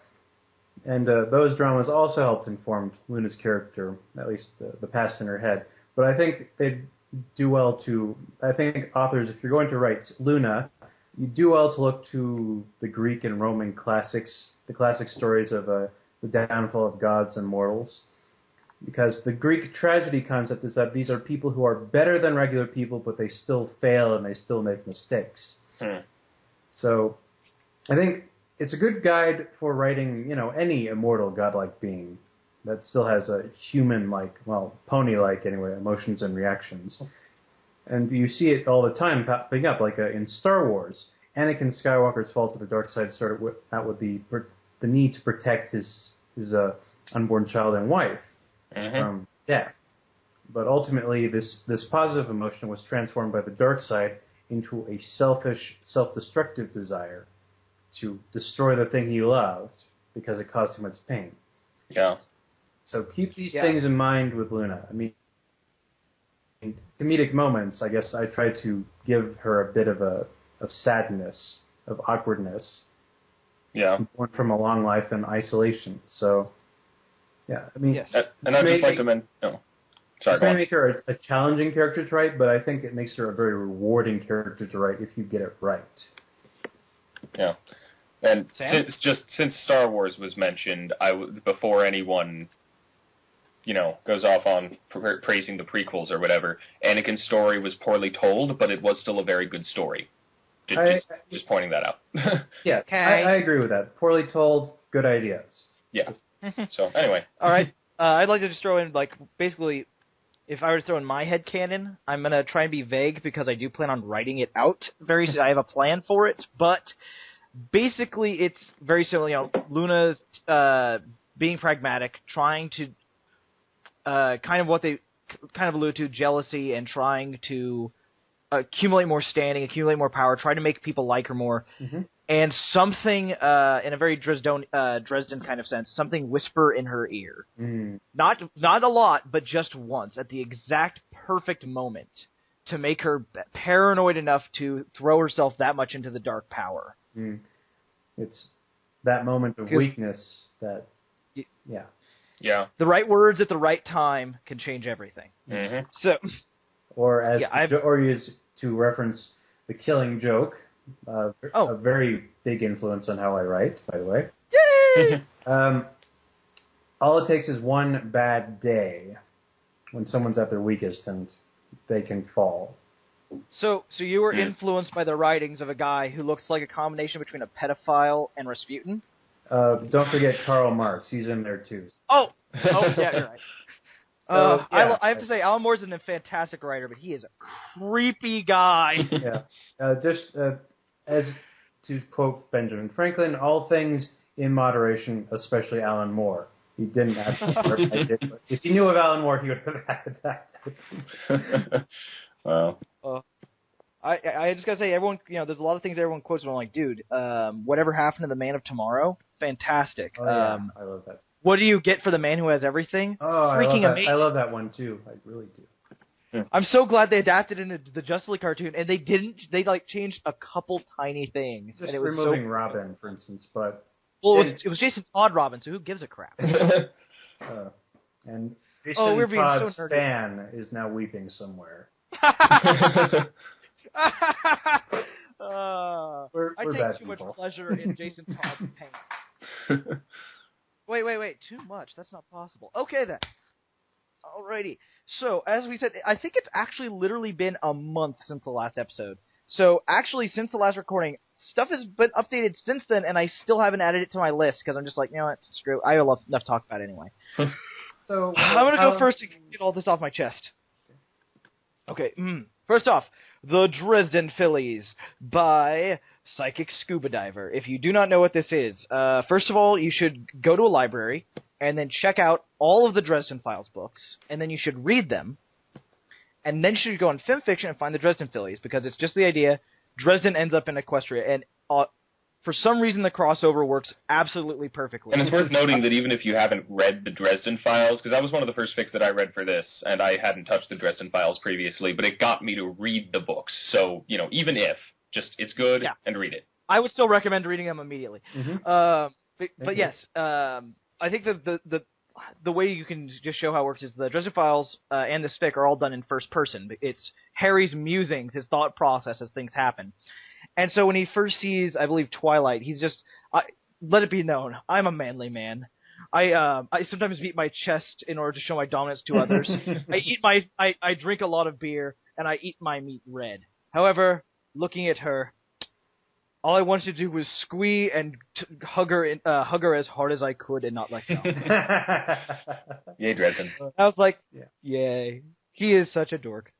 And those dramas also helped inform Luna's character, at least the past in her head. But I think they'd do well to... I think authors, if you're going to write Luna, you do well to look to the Greek and Roman classics, the classic stories of the downfall of gods and mortals. Because the Greek tragedy concept is that these are people who are better than regular people, but they still fail and they still make mistakes. So I think it's a good guide for writing, any immortal godlike being that still has a human-like, well, pony-like anyway, emotions and reactions. And you see it all the time popping up, like in Star Wars. Anakin Skywalker's fall to the dark side started out with the need to protect his unborn child and wife from death. But ultimately, this positive emotion was transformed by the dark side into a selfish, self-destructive desire to destroy the thing he loved because it caused too much pain. Yeah. So keep these things in mind with Luna. I mean, in comedic moments, I guess I try to give her a bit of sadness, of awkwardness. Yeah. Born from a long life in isolation. So, yeah, I mean... Yes. And I'd just like to mention... Oh, sorry, it's going to make her a challenging character to write, but I think it makes her a very rewarding character to write if you get it right. Yeah. And since Star Wars was mentioned, before anyone, goes off on praising the prequels or whatever, Anakin's story was poorly told, but it was still a very good story. Just pointing that out. Yeah, okay. I agree with that. Poorly told, good ideas. Yeah. So, anyway. All right. I'd like to just throw in, basically, if I were to throw in my headcanon, I'm going to try and be vague because I do plan on writing it out very soon. I have a plan for it, but basically it's very similar. Luna's being pragmatic, trying to kind of what they kind of allude to, jealousy, and trying to accumulate more standing, accumulate more power, try to make people like her more. Mm-hmm. And something, in a very Dresden kind of sense, something whisper in her ear. Mm. Not a lot, but just once, at the exact perfect moment, to make her paranoid enough to throw herself that much into the dark power. Mm. It's that moment of weakness that, yeah. Yeah. The right words at the right time can change everything. Mm-hmm. So, or to reference The Killing Joke, a very big influence on how I write, by the way. Yay! All it takes is one bad day when someone's at their weakest and they can fall. So you were influenced by the writings of a guy who looks like a combination between a pedophile and Rasputin? Don't forget Karl Marx. He's in there, too. Oh, yeah, you're right. So, yeah. I have to say, Alan Moore's a fantastic writer, but he is a creepy guy. Yeah. As to quote Benjamin Franklin, all things in moderation, especially Alan Moore. He didn't actually write it, but if he knew of Alan Moore, he would have had that. Wow. I just gotta say, everyone, there's a lot of things everyone quotes, and I'm like, dude, whatever happened to the Man of Tomorrow? Fantastic. Oh, yeah. I love that. What do you get for the man who has everything? Oh, freaking amazing. I love that one, too. I really do. I'm so glad they adapted it into the Justice League cartoon, and they changed a couple tiny things. Just and it was removing Robin, for instance, but... Well, it was Jason Todd Robin, so who gives a crap? And Jason Todd's fan is now weeping somewhere. I take too much pleasure in Jason Todd's pain. Wait, too much. That's not possible. Okay, then. Alrighty. So, as we said, I think it's actually literally been a month since the last episode. So, actually, since the last recording, stuff has been updated since then, and I still haven't added it to my list, because I'm just like, you know what, screw it. I have enough to talk about anyway. So I'm going to go first to get all this off my chest. Okay, first off, The Dresden Fillies by Psychic Scuba Diver. If you do not know what this is, first of all, you should go to a library and then check out all of the Dresden Files books, and then you should read them, and then you should go on FimFiction and find the Dresden Fillies, because it's just the idea Dresden ends up in Equestria, and for some reason the crossover works absolutely perfectly. And it's worth noting that even if you haven't read the Dresden Files, because that was one of the first fics that I read for this, and I hadn't touched the Dresden Files previously, but it got me to read the books. So, even if, it's good, and read it. I would still recommend reading them immediately. Mm-hmm. But yes, I think the way you can just show how it works is the Dresden Files and this fic are all done in first person. It's Harry's musings, his thought process as things happen. And so when he first sees, I believe, Twilight, he's just, let it be known, I'm a manly man. I sometimes beat my chest in order to show my dominance to others. I drink a lot of beer, and I eat my meat red. However, looking at her, all I wanted to do was squee and hug her as hard as I could and not let go. Yay, Dresden. I was like, yay. He is such a dork.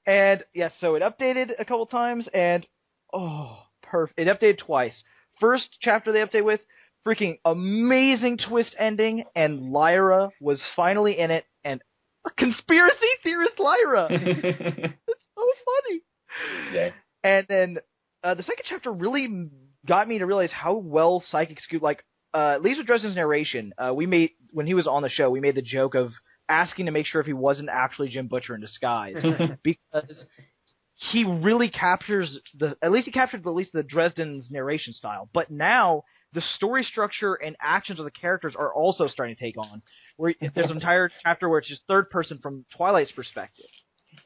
And, yes, so it updated a couple times, and, perfect. It updated twice. First chapter they updated with, freaking amazing twist ending, and Lyra was finally in it, and a conspiracy theorist Lyra! It's so funny! Yeah. And then the second chapter really got me to realize how well Psychic Scoop, Lisa Dresden's narration, when he was on the show, we made the joke of asking to make sure if he wasn't actually Jim Butcher in disguise, because he really captures at least the Dresden's narration style. But now the story structure and actions of the characters are also starting to take on. Where there's an entire chapter where it's just third person from Twilight's perspective,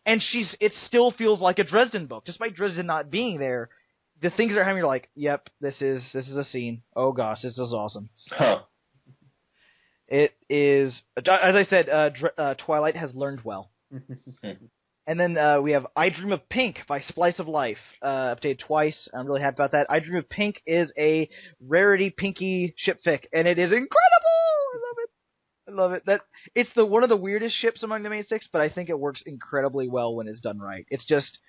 and it still feels like a Dresden book, despite Dresden not being there. The things that are happening, you're like, yep, this is a scene. Oh gosh, this is awesome. Huh. It is, as I said, Twilight has learned well. And then we have I Dream of Pink by Splice of Life, updated twice. I'm really happy about that. I Dream of Pink is a rarity pinky ship fic, and it is incredible! I love it. It's one of the weirdest ships among the main six, but I think it works incredibly well when it's done right. It's just,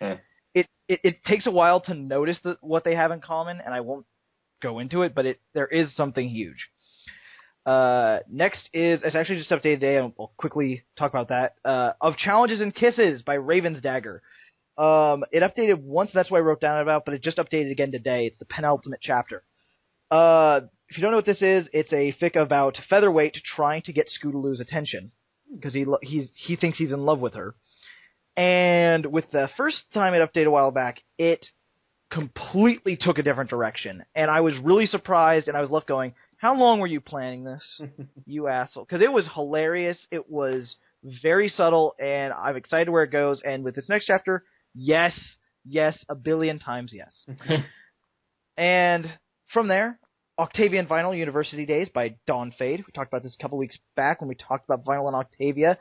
it takes a while to notice what they have in common, and I won't go into it, but there is something huge. Next is, it's actually just updated today, and I'll quickly talk about that, Of Challenges and Kisses by Raven's Dagger. It updated once, that's what I wrote down about, but it just updated again today. It's the penultimate chapter. If you don't know what this is, it's a fic about Featherweight trying to get Scootaloo's attention, because he thinks he's in love with her. And with the first time it updated a while back, it completely took a different direction, and I was really surprised, and I was left going, how long were you planning this, you asshole? Because it was hilarious, it was very subtle, and I'm excited where it goes, and with this next chapter, yes, a billion times yes. And from there, Octavia and Vinyl University Days by Dawn Fade. We talked about this a couple weeks back when we talked about Vinyl and Octavia.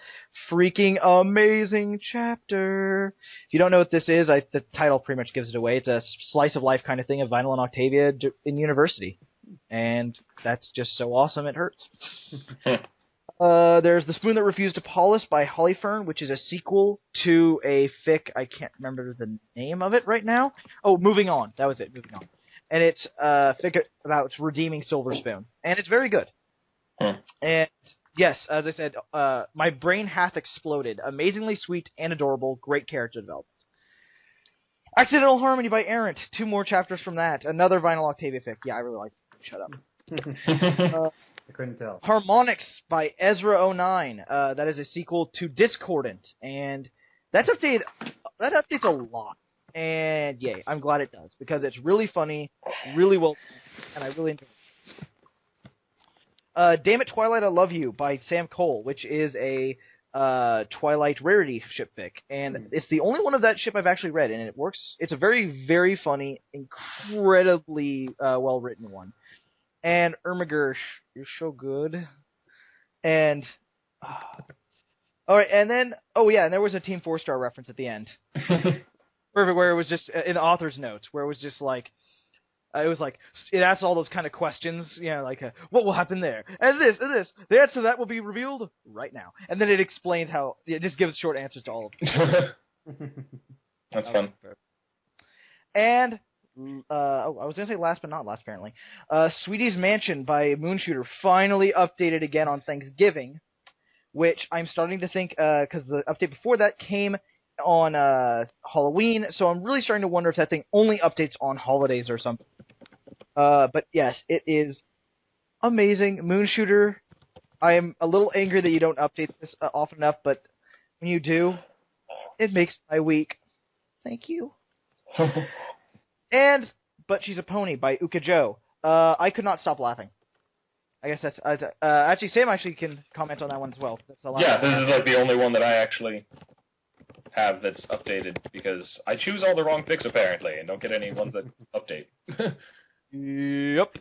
Freaking amazing chapter. If you don't know what this is, the title pretty much gives it away. It's a slice of life kind of thing of Vinyl and Octavia in university. And that's just so awesome it hurts. There's The Spoon That Refused to Polish by Hollyfern, which is a sequel to a fic. I can't remember the name of it right now. Oh, Moving On. That was it, Moving On. And it's a fic about redeeming Silver Spoon. And it's very good. And yes, as I said, my brain hath exploded. Amazingly sweet and adorable. Great character development. Accidental Harmony by Errant. 2 more chapters from that. Another Vinyl Octavia fic. Yeah, I really like it. Shut up. I couldn't tell. Harmonics by Ezra09. That is a sequel to Discordant. And that updates a lot. And yay, I'm glad it does, because it's really funny, really well, and I really enjoy it. Damn It Twilight, I Love You by Sam Cole, which is a Twilight rarity ship fic. And it's the only one of that ship I've actually read, and it works. It's a very, very funny, incredibly well-written one. And Ermigersh, you're so good. And... all right, and then... Oh, yeah, and there was a Team 4-Star reference at the end. Perfect, where it was just in the author's notes, where it was just like, it asks all those kind of questions, like, what will happen there? And this. The answer to that will be revealed right now. And then it explains how, it just gives short answers to all of them. That's fun. And, I was going to say last but not last, apparently. Sweetie's Mansion by Moonshooter finally updated again on Thanksgiving, which I'm starting to think, because the update before that came on Halloween, so I'm really starting to wonder if that thing only updates on holidays or something. But yes, it is amazing. Moonshooter, I am a little angry that you don't update this often enough, but when you do, it makes my week. Thank you. But She's a Pony by Uka Joe. I could not stop laughing. I guess that's... actually, Sam actually can comment on that one as well. That's yeah, this is like the only one that I actually have that's updated, because I choose all the wrong fics apparently, and don't get any ones that update. Yep.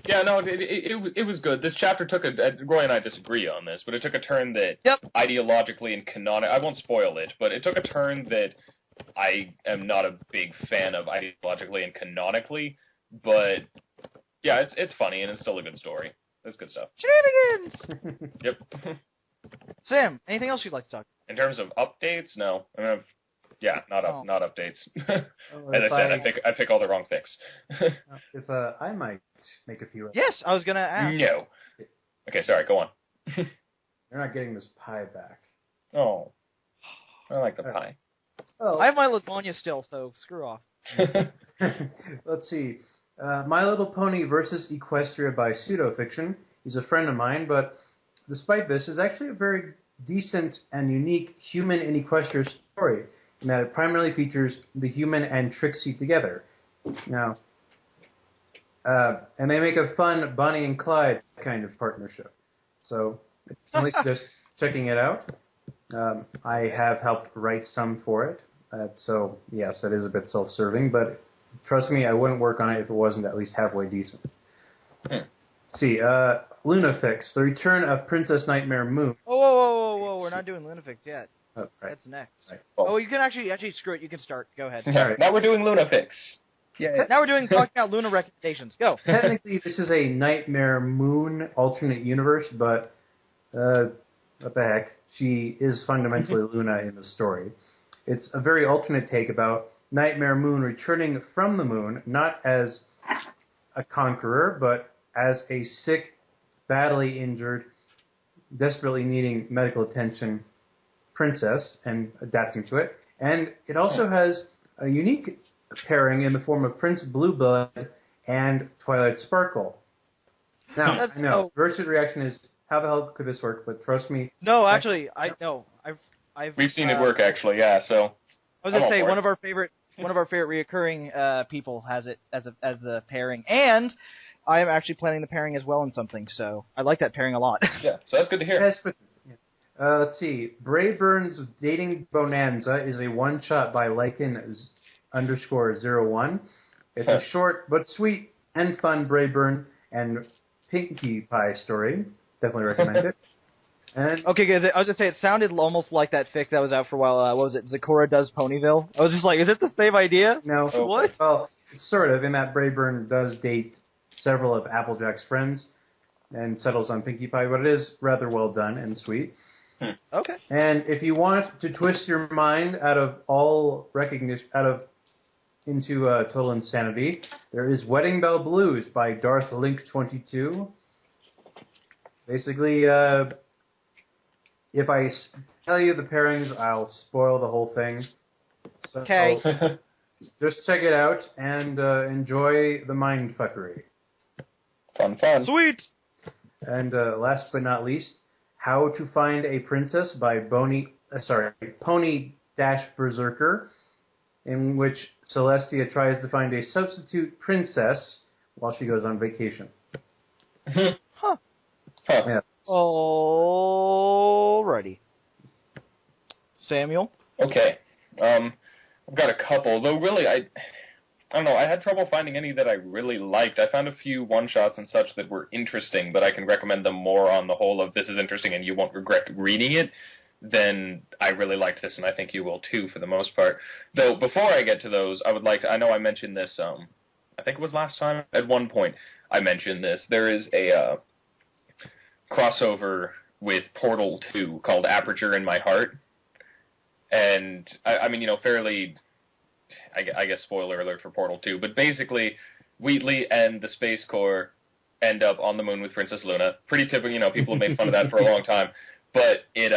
Yeah, no, it was good. This chapter took Roy and I disagree on this, but it took a turn that ideologically and canonically, I won't spoil it, but it took a turn that I am not a big fan of ideologically and canonically, but yeah, it's funny and it's still a good story. It's good stuff. Shenanigans! Yep. Sam, anything else you'd like to talk? In terms of updates, no. Not updates. As I said, I pick all the wrong fics. If I might make a few. Yes, I was gonna ask. No. Okay, sorry. Go on. You're not getting this pie back. Oh, I like the pie. Oh, I have my lasagna still, so screw off. Let's see. My Little Pony versus Equestria by Pseudofiction. He's a friend of mine, but despite this, is actually a very decent and unique human and Equestria story, in that it primarily features the human and Trixie together. Now, and they make a fun Bonnie and Clyde kind of partnership. So, at least just checking it out. I have helped write some for it, so yes, it is a bit self-serving, but trust me, I wouldn't work on it if it wasn't at least halfway decent. See, Lunafix, The Return of Princess Nightmare Moon. Whoa, we're not doing Lunafix yet. Oh, right. That's next. Right. Oh, you can actually screw it, you can start. Go ahead. Right. Now we're doing Lunafix. Yeah. Now we're doing talking about Luna recommendations. Go. Technically, this is a Nightmare Moon alternate universe, but what the heck? She is fundamentally Luna in the story. It's a very alternate take about Nightmare Moon returning from the moon, not as a conqueror, but as a sick, badly injured, desperately needing medical attention princess, and adapting to it. And it also has a unique pairing in the form of Prince Blueblood and Twilight Sparkle. Now, I know, Versus reaction is, how the hell could this work? But trust me. No, actually, I know. I've We've seen it work, actually, yeah, so. I was going to say, one of our favorite reoccurring people has it as the pairing, and I am actually planning the pairing as well in something, so I like that pairing a lot. Yeah, so that's good to hear. Let's see. Brayburn's Dating Bonanza is a one-shot by Lycan _01. It's a short but sweet and fun Brayburn and Pinkie Pie story. Definitely recommend it. And Okay, guys, I was just saying, it sounded almost like that fic that was out for a while. What was it? Zecora Does Ponyville? I was just like, is it the same idea? no, What? Well, sort of, in that Brayburn does date several of Applejack's friends and settles on Pinkie Pie, but it is rather well done and sweet. Okay. And if you want to twist your mind out of all recognition, into total insanity, there is Wedding Bell Blues by Darth Link 22. Basically, if I tell you the pairings, I'll spoil the whole thing. So Okay. just check it out and enjoy the mindfuckery. Fun. Sweet. And last but not least, How to Find a Princess by Pony-Berserker, in which Celestia tries to find a substitute princess while she goes on vacation. Huh. Yeah. Alrighty. Samuel? Okay. I've got a couple, though really I don't know, I had trouble finding any that I really liked. I found a few one-shots and such that were interesting, but I can recommend them more on the whole of this is interesting and you won't regret reading it, then I really liked this and I think you will too for the most part. Though before I get to those, I would like to, I know I mentioned this, I think it was last time, at one point I mentioned this. There is a crossover with Portal 2 called Aperture in My Heart. And, I mean, fairly, I guess spoiler alert for Portal 2, but basically, Wheatley and the Space Corps end up on the moon with Princess Luna. Pretty typical, people have made fun of that for a long time. But it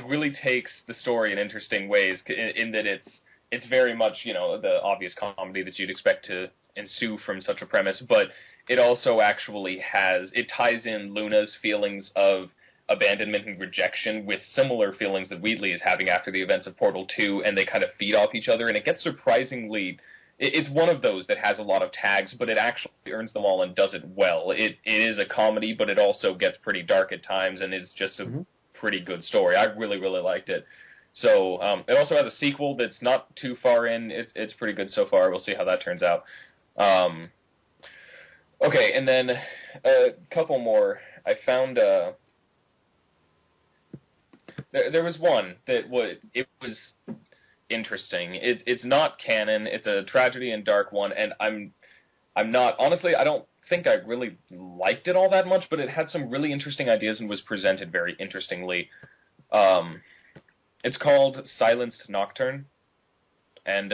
really takes the story in interesting ways, in that it's very much, the obvious comedy that you'd expect to ensue from such a premise, but it also actually it ties in Luna's feelings of abandonment and rejection with similar feelings that Wheatley is having after the events of Portal 2, and they kind of feed off each other, and it gets surprisingly... It's one of those that has a lot of tags, but it actually earns them all and does it well. It is a comedy, but it also gets pretty dark at times, and is just a pretty good story. I really, really liked it. So, it also has a sequel that's not too far in. It's pretty good so far. We'll see how that turns out. Okay, and then a couple more. I found... There was one that was interesting. It's not canon. It's a tragedy and dark one, and I'm not honestly. I don't think I really liked it all that much, but it had some really interesting ideas and was presented very interestingly. It's called Silenced Nocturne, and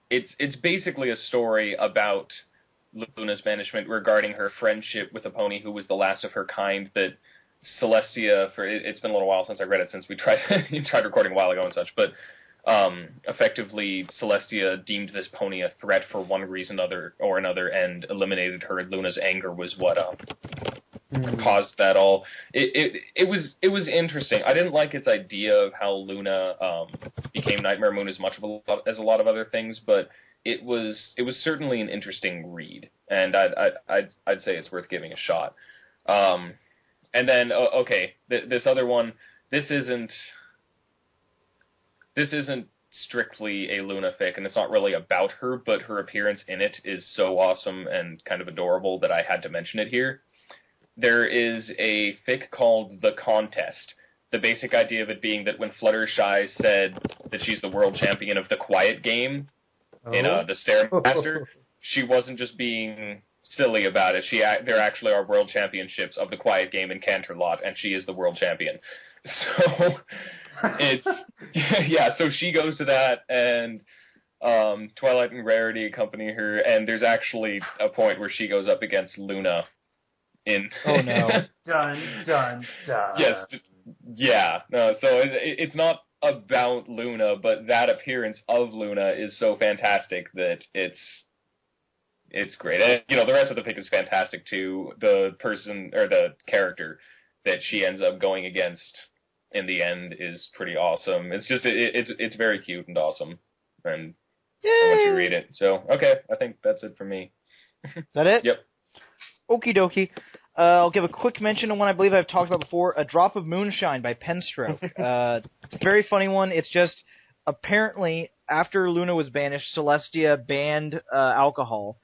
it's basically a story about Luna's banishment regarding her friendship with a pony who was the last of her kind that Celestia, it's been a little while since I read it, since we tried recording a while ago and such, but effectively Celestia deemed this pony a threat for one reason or another and eliminated her. Luna's anger was what caused that all. It was interesting. I didn't like its idea of how Luna became Nightmare Moon as much as a lot of other things, but it was certainly an interesting read, and I'd say it's worth giving a shot. And then, okay, this other one, this isn't strictly a Luna fic, and it's not really about her, but her appearance in it is so awesome and kind of adorable that I had to mention it here. There is a fic called The Contest. The basic idea of it being that when Fluttershy said that she's the world champion of the quiet game in the Stairmaster, she wasn't just being silly about it. There actually are world championships of the quiet game in Canterlot, and she is the world champion. So it's so she goes to that, and Twilight and Rarity accompany her, and there's actually a point where she goes up against Luna in Oh no. Dun, dun, dun. Yes. Yeah. No, so it's not about Luna, but that appearance of Luna is so fantastic that it's great. And, the rest of the pick is fantastic too. The person or the character that she ends up going against in the end is pretty awesome. It's just it's very cute and awesome, and once you read it. So okay, I think that's it for me. Is that it? Yep. Okie dokie. I'll give a quick mention of one I believe I've talked about before, A Drop of Moonshine by Penstroke. It's a very funny one. It's just, apparently, after Luna was banished, Celestia banned alcohol.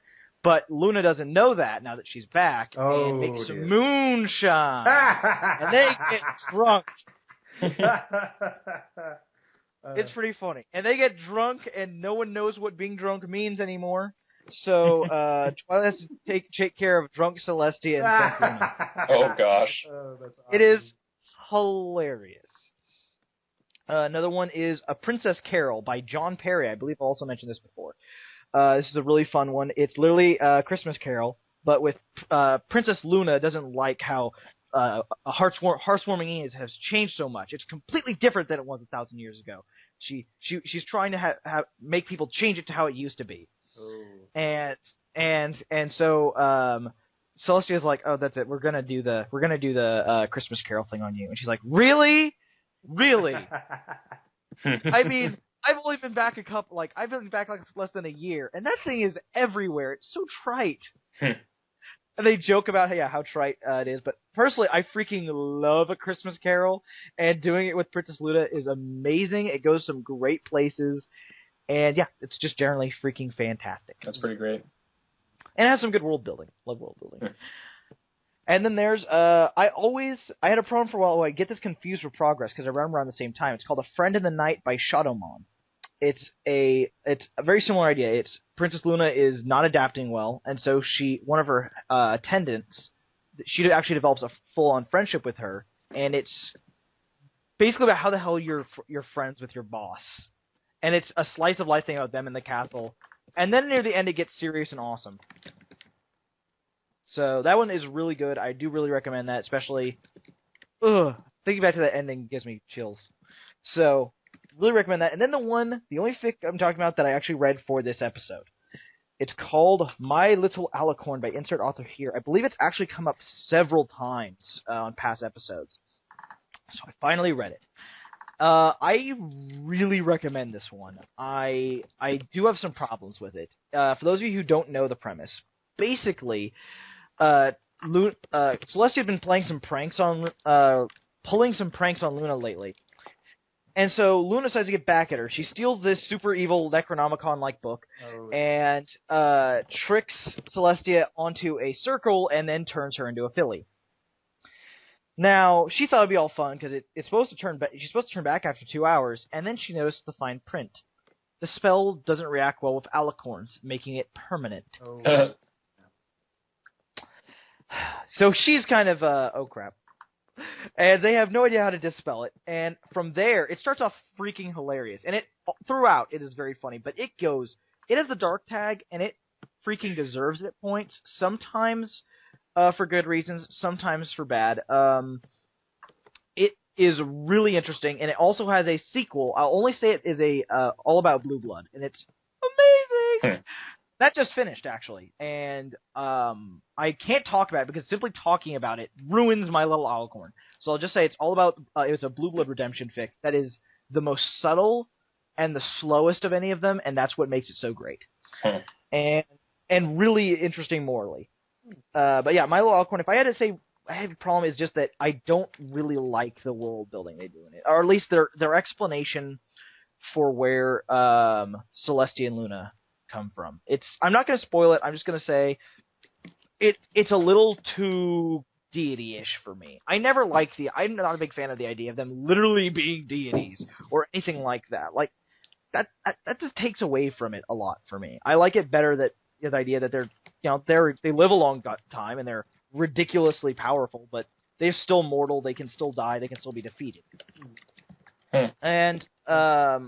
But Luna doesn't know that now that she's back, and makes some moonshine, and they get drunk. It's pretty funny. And they get drunk, and no one knows what being drunk means anymore. So Twilight has to take care of drunk Celestia and drunk Luna. Oh, gosh. That's awesome. It is hilarious. Another one is A Princess Carol by John Perry. I believe I also mentioned this before. This is a really fun one. It's literally a Christmas Carol, but with Princess Luna doesn't like how heartwarming has changed so much. It's completely different than it was 1,000 years ago. She's trying to make people change it to how it used to be. Oh. And so Celestia's like, oh, that's it. We're gonna do the Christmas Carol thing on you. And she's like, really? I mean, I've only been back I've been back less than a year, and that thing is everywhere. It's so trite. And they joke about how trite it is, but personally, I freaking love A Christmas Carol, and doing it with Princess Luna is amazing. It goes some great places, and yeah, it's just generally freaking fantastic. That's pretty great. And it has some good world building. Love world building. And then there's I had a problem for a while. I get this confused with Progress because I run around the same time. It's called A Friend in the Night by Shadowmon. It's a very similar idea. It's Princess Luna is not adapting well, and so one of her attendants, she actually develops a full-on friendship with her, and it's basically about how the hell you're friends with your boss, and it's a slice of life thing about them in the castle, and then near the end it gets serious and awesome. So that one is really good. I do really recommend that, especially thinking back to that ending gives me chills. So really recommend that. And then the only fic I'm talking about that I actually read for this episode. It's called My Little Alicorn by insert author here. I believe it's actually come up several times on past episodes. So I finally read it. I really recommend this one. I do have some problems with it. For those of you who don't know the premise, basically, Celestia had been pulling some pranks on Luna lately. And so Luna decides to get back at her. She steals this super evil Necronomicon-like book and tricks Celestia onto a circle and then turns her into a filly. Now, she thought it'd be all fun because she's supposed to turn back after 2 hours, and then she noticed the fine print. The spell doesn't react well with alicorns, making it permanent. Oh. So she's kind of, oh crap. And they have no idea how to dispel it. And from there, it starts off freaking hilarious. And throughout, it is very funny. But it has the dark tag, and it freaking deserves it at points. Sometimes for good reasons, sometimes for bad. It is really interesting, and it also has a sequel. I'll only say it is all about Blue Blood, and it's amazing! That just finished, actually, and I can't talk about it because simply talking about it ruins My Little Alicorn. So I'll just say it's all about, it's a Blue Blood redemption fic that is the most subtle and the slowest of any of them, and that's what makes it so great. And really interesting morally. But yeah, My Little Alicorn, if I had to say I have a problem, is just that I don't really like the world building they do in it, or at least their explanation for where Celestia and Luna come from. I'm not going to spoil it. I'm just going to say it's a little too deity-ish for me. I'm not a big fan of the idea of them literally being deities or anything like that. Like that just takes away from it a lot for me. I like it better that the idea that they live a long time and they're ridiculously powerful, but they're still mortal. They can still die. They can still be defeated. And My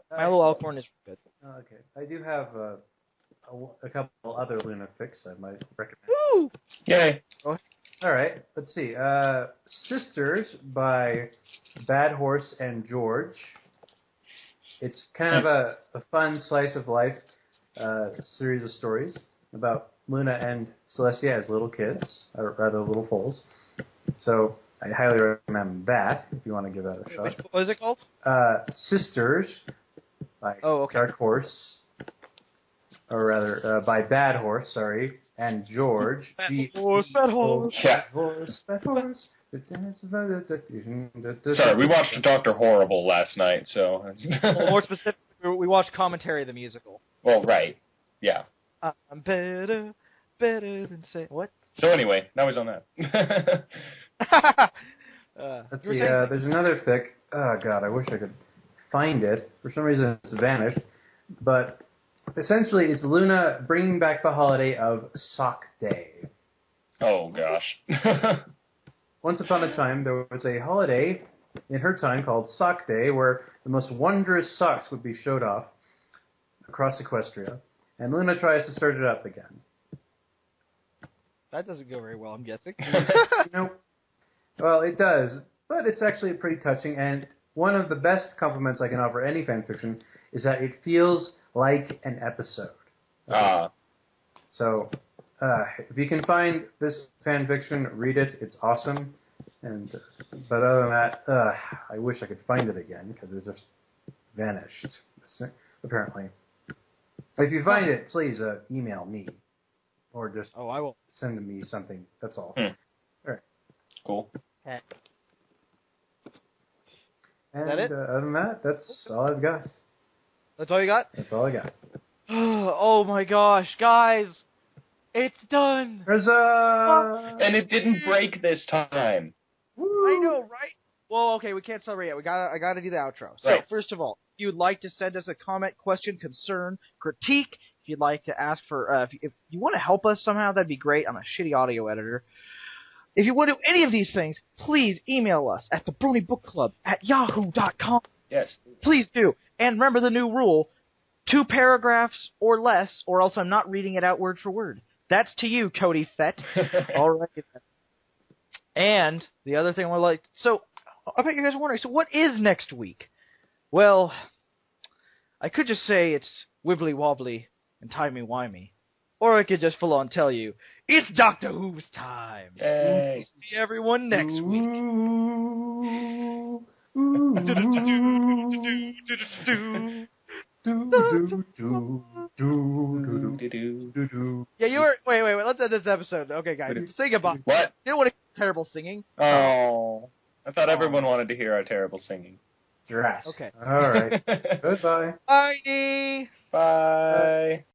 Little Alicorn is good. Okay, I do have a couple other Luna fics I might recommend. Woo! Yay! All right, let's see. Sisters by Bad Horse and George. It's kind of a fun slice of life series of stories about Luna and Celestia as little kids, or rather little foals. So I highly recommend that if you want to give that a shot. What is it called? Sisters by Dark Horse, or rather by Bad Horse, sorry, and George. Bad Horse. Yeah. Bad Horse. Sorry, we watched Dr. Horrible last night, so... More specifically, we watched Commentary the Musical. Well, right. Yeah. I'm better than say what? So anyway, now he's on that. Let's you were see. saying- There's another fic. Oh God, I wish I could find it. For some reason, it's vanished. But essentially, it's Luna bringing back the holiday of Sock Day. Oh gosh. Once upon a time, there was a holiday in her time called Sock Day, where the most wondrous socks would be showed off across Equestria, and Luna tries to start it up again. That doesn't go very well, I'm guessing. Nope. Well, it does, but it's actually pretty touching, and one of the best compliments I can offer any fanfiction is that it feels like an episode. So, if you can find this fanfiction, read it. It's awesome. But other than that, I wish I could find it again, because it's just vanished, apparently. If you find it, please email me. Or just I will. send me something. That's all. Hmm. All right. Cool. Is And that it? Other than that, that's all I've got. That's all you got? That's all I got. Oh my gosh, guys! It's done! Huzzah! And it didn't break this time. I know, right? Well, okay, we can't celebrate yet. I gotta do the outro. So, Right. first of all, if you'd like to send us a comment, question, concern, critique, if you'd like to ask for, if you want to help us somehow, that'd be great. I'm a shitty audio editor. If you want to do any of these things, please email us at thebronybookclub@yahoo.com. Yes. Please do. And remember the new rule, 2 paragraphs or less, or else I'm not reading it out word for word. That's to you, Cody Fett. All right. And the other thing I would like... So, I bet you guys are wondering, so what is next week? Well, I could just say it's wibbly-wobbly and timey-wimey. Or I could just full on tell you, it's Doctor Who's time. Yay. See everyone next week. Yeah, you were... Wait, let's end this episode. Okay, guys, say goodbye. What? You don't want to hear terrible singing? Oh. I thought everyone wanted to hear our terrible singing. Dress. Okay. All right. Goodbye. Bye. Bye.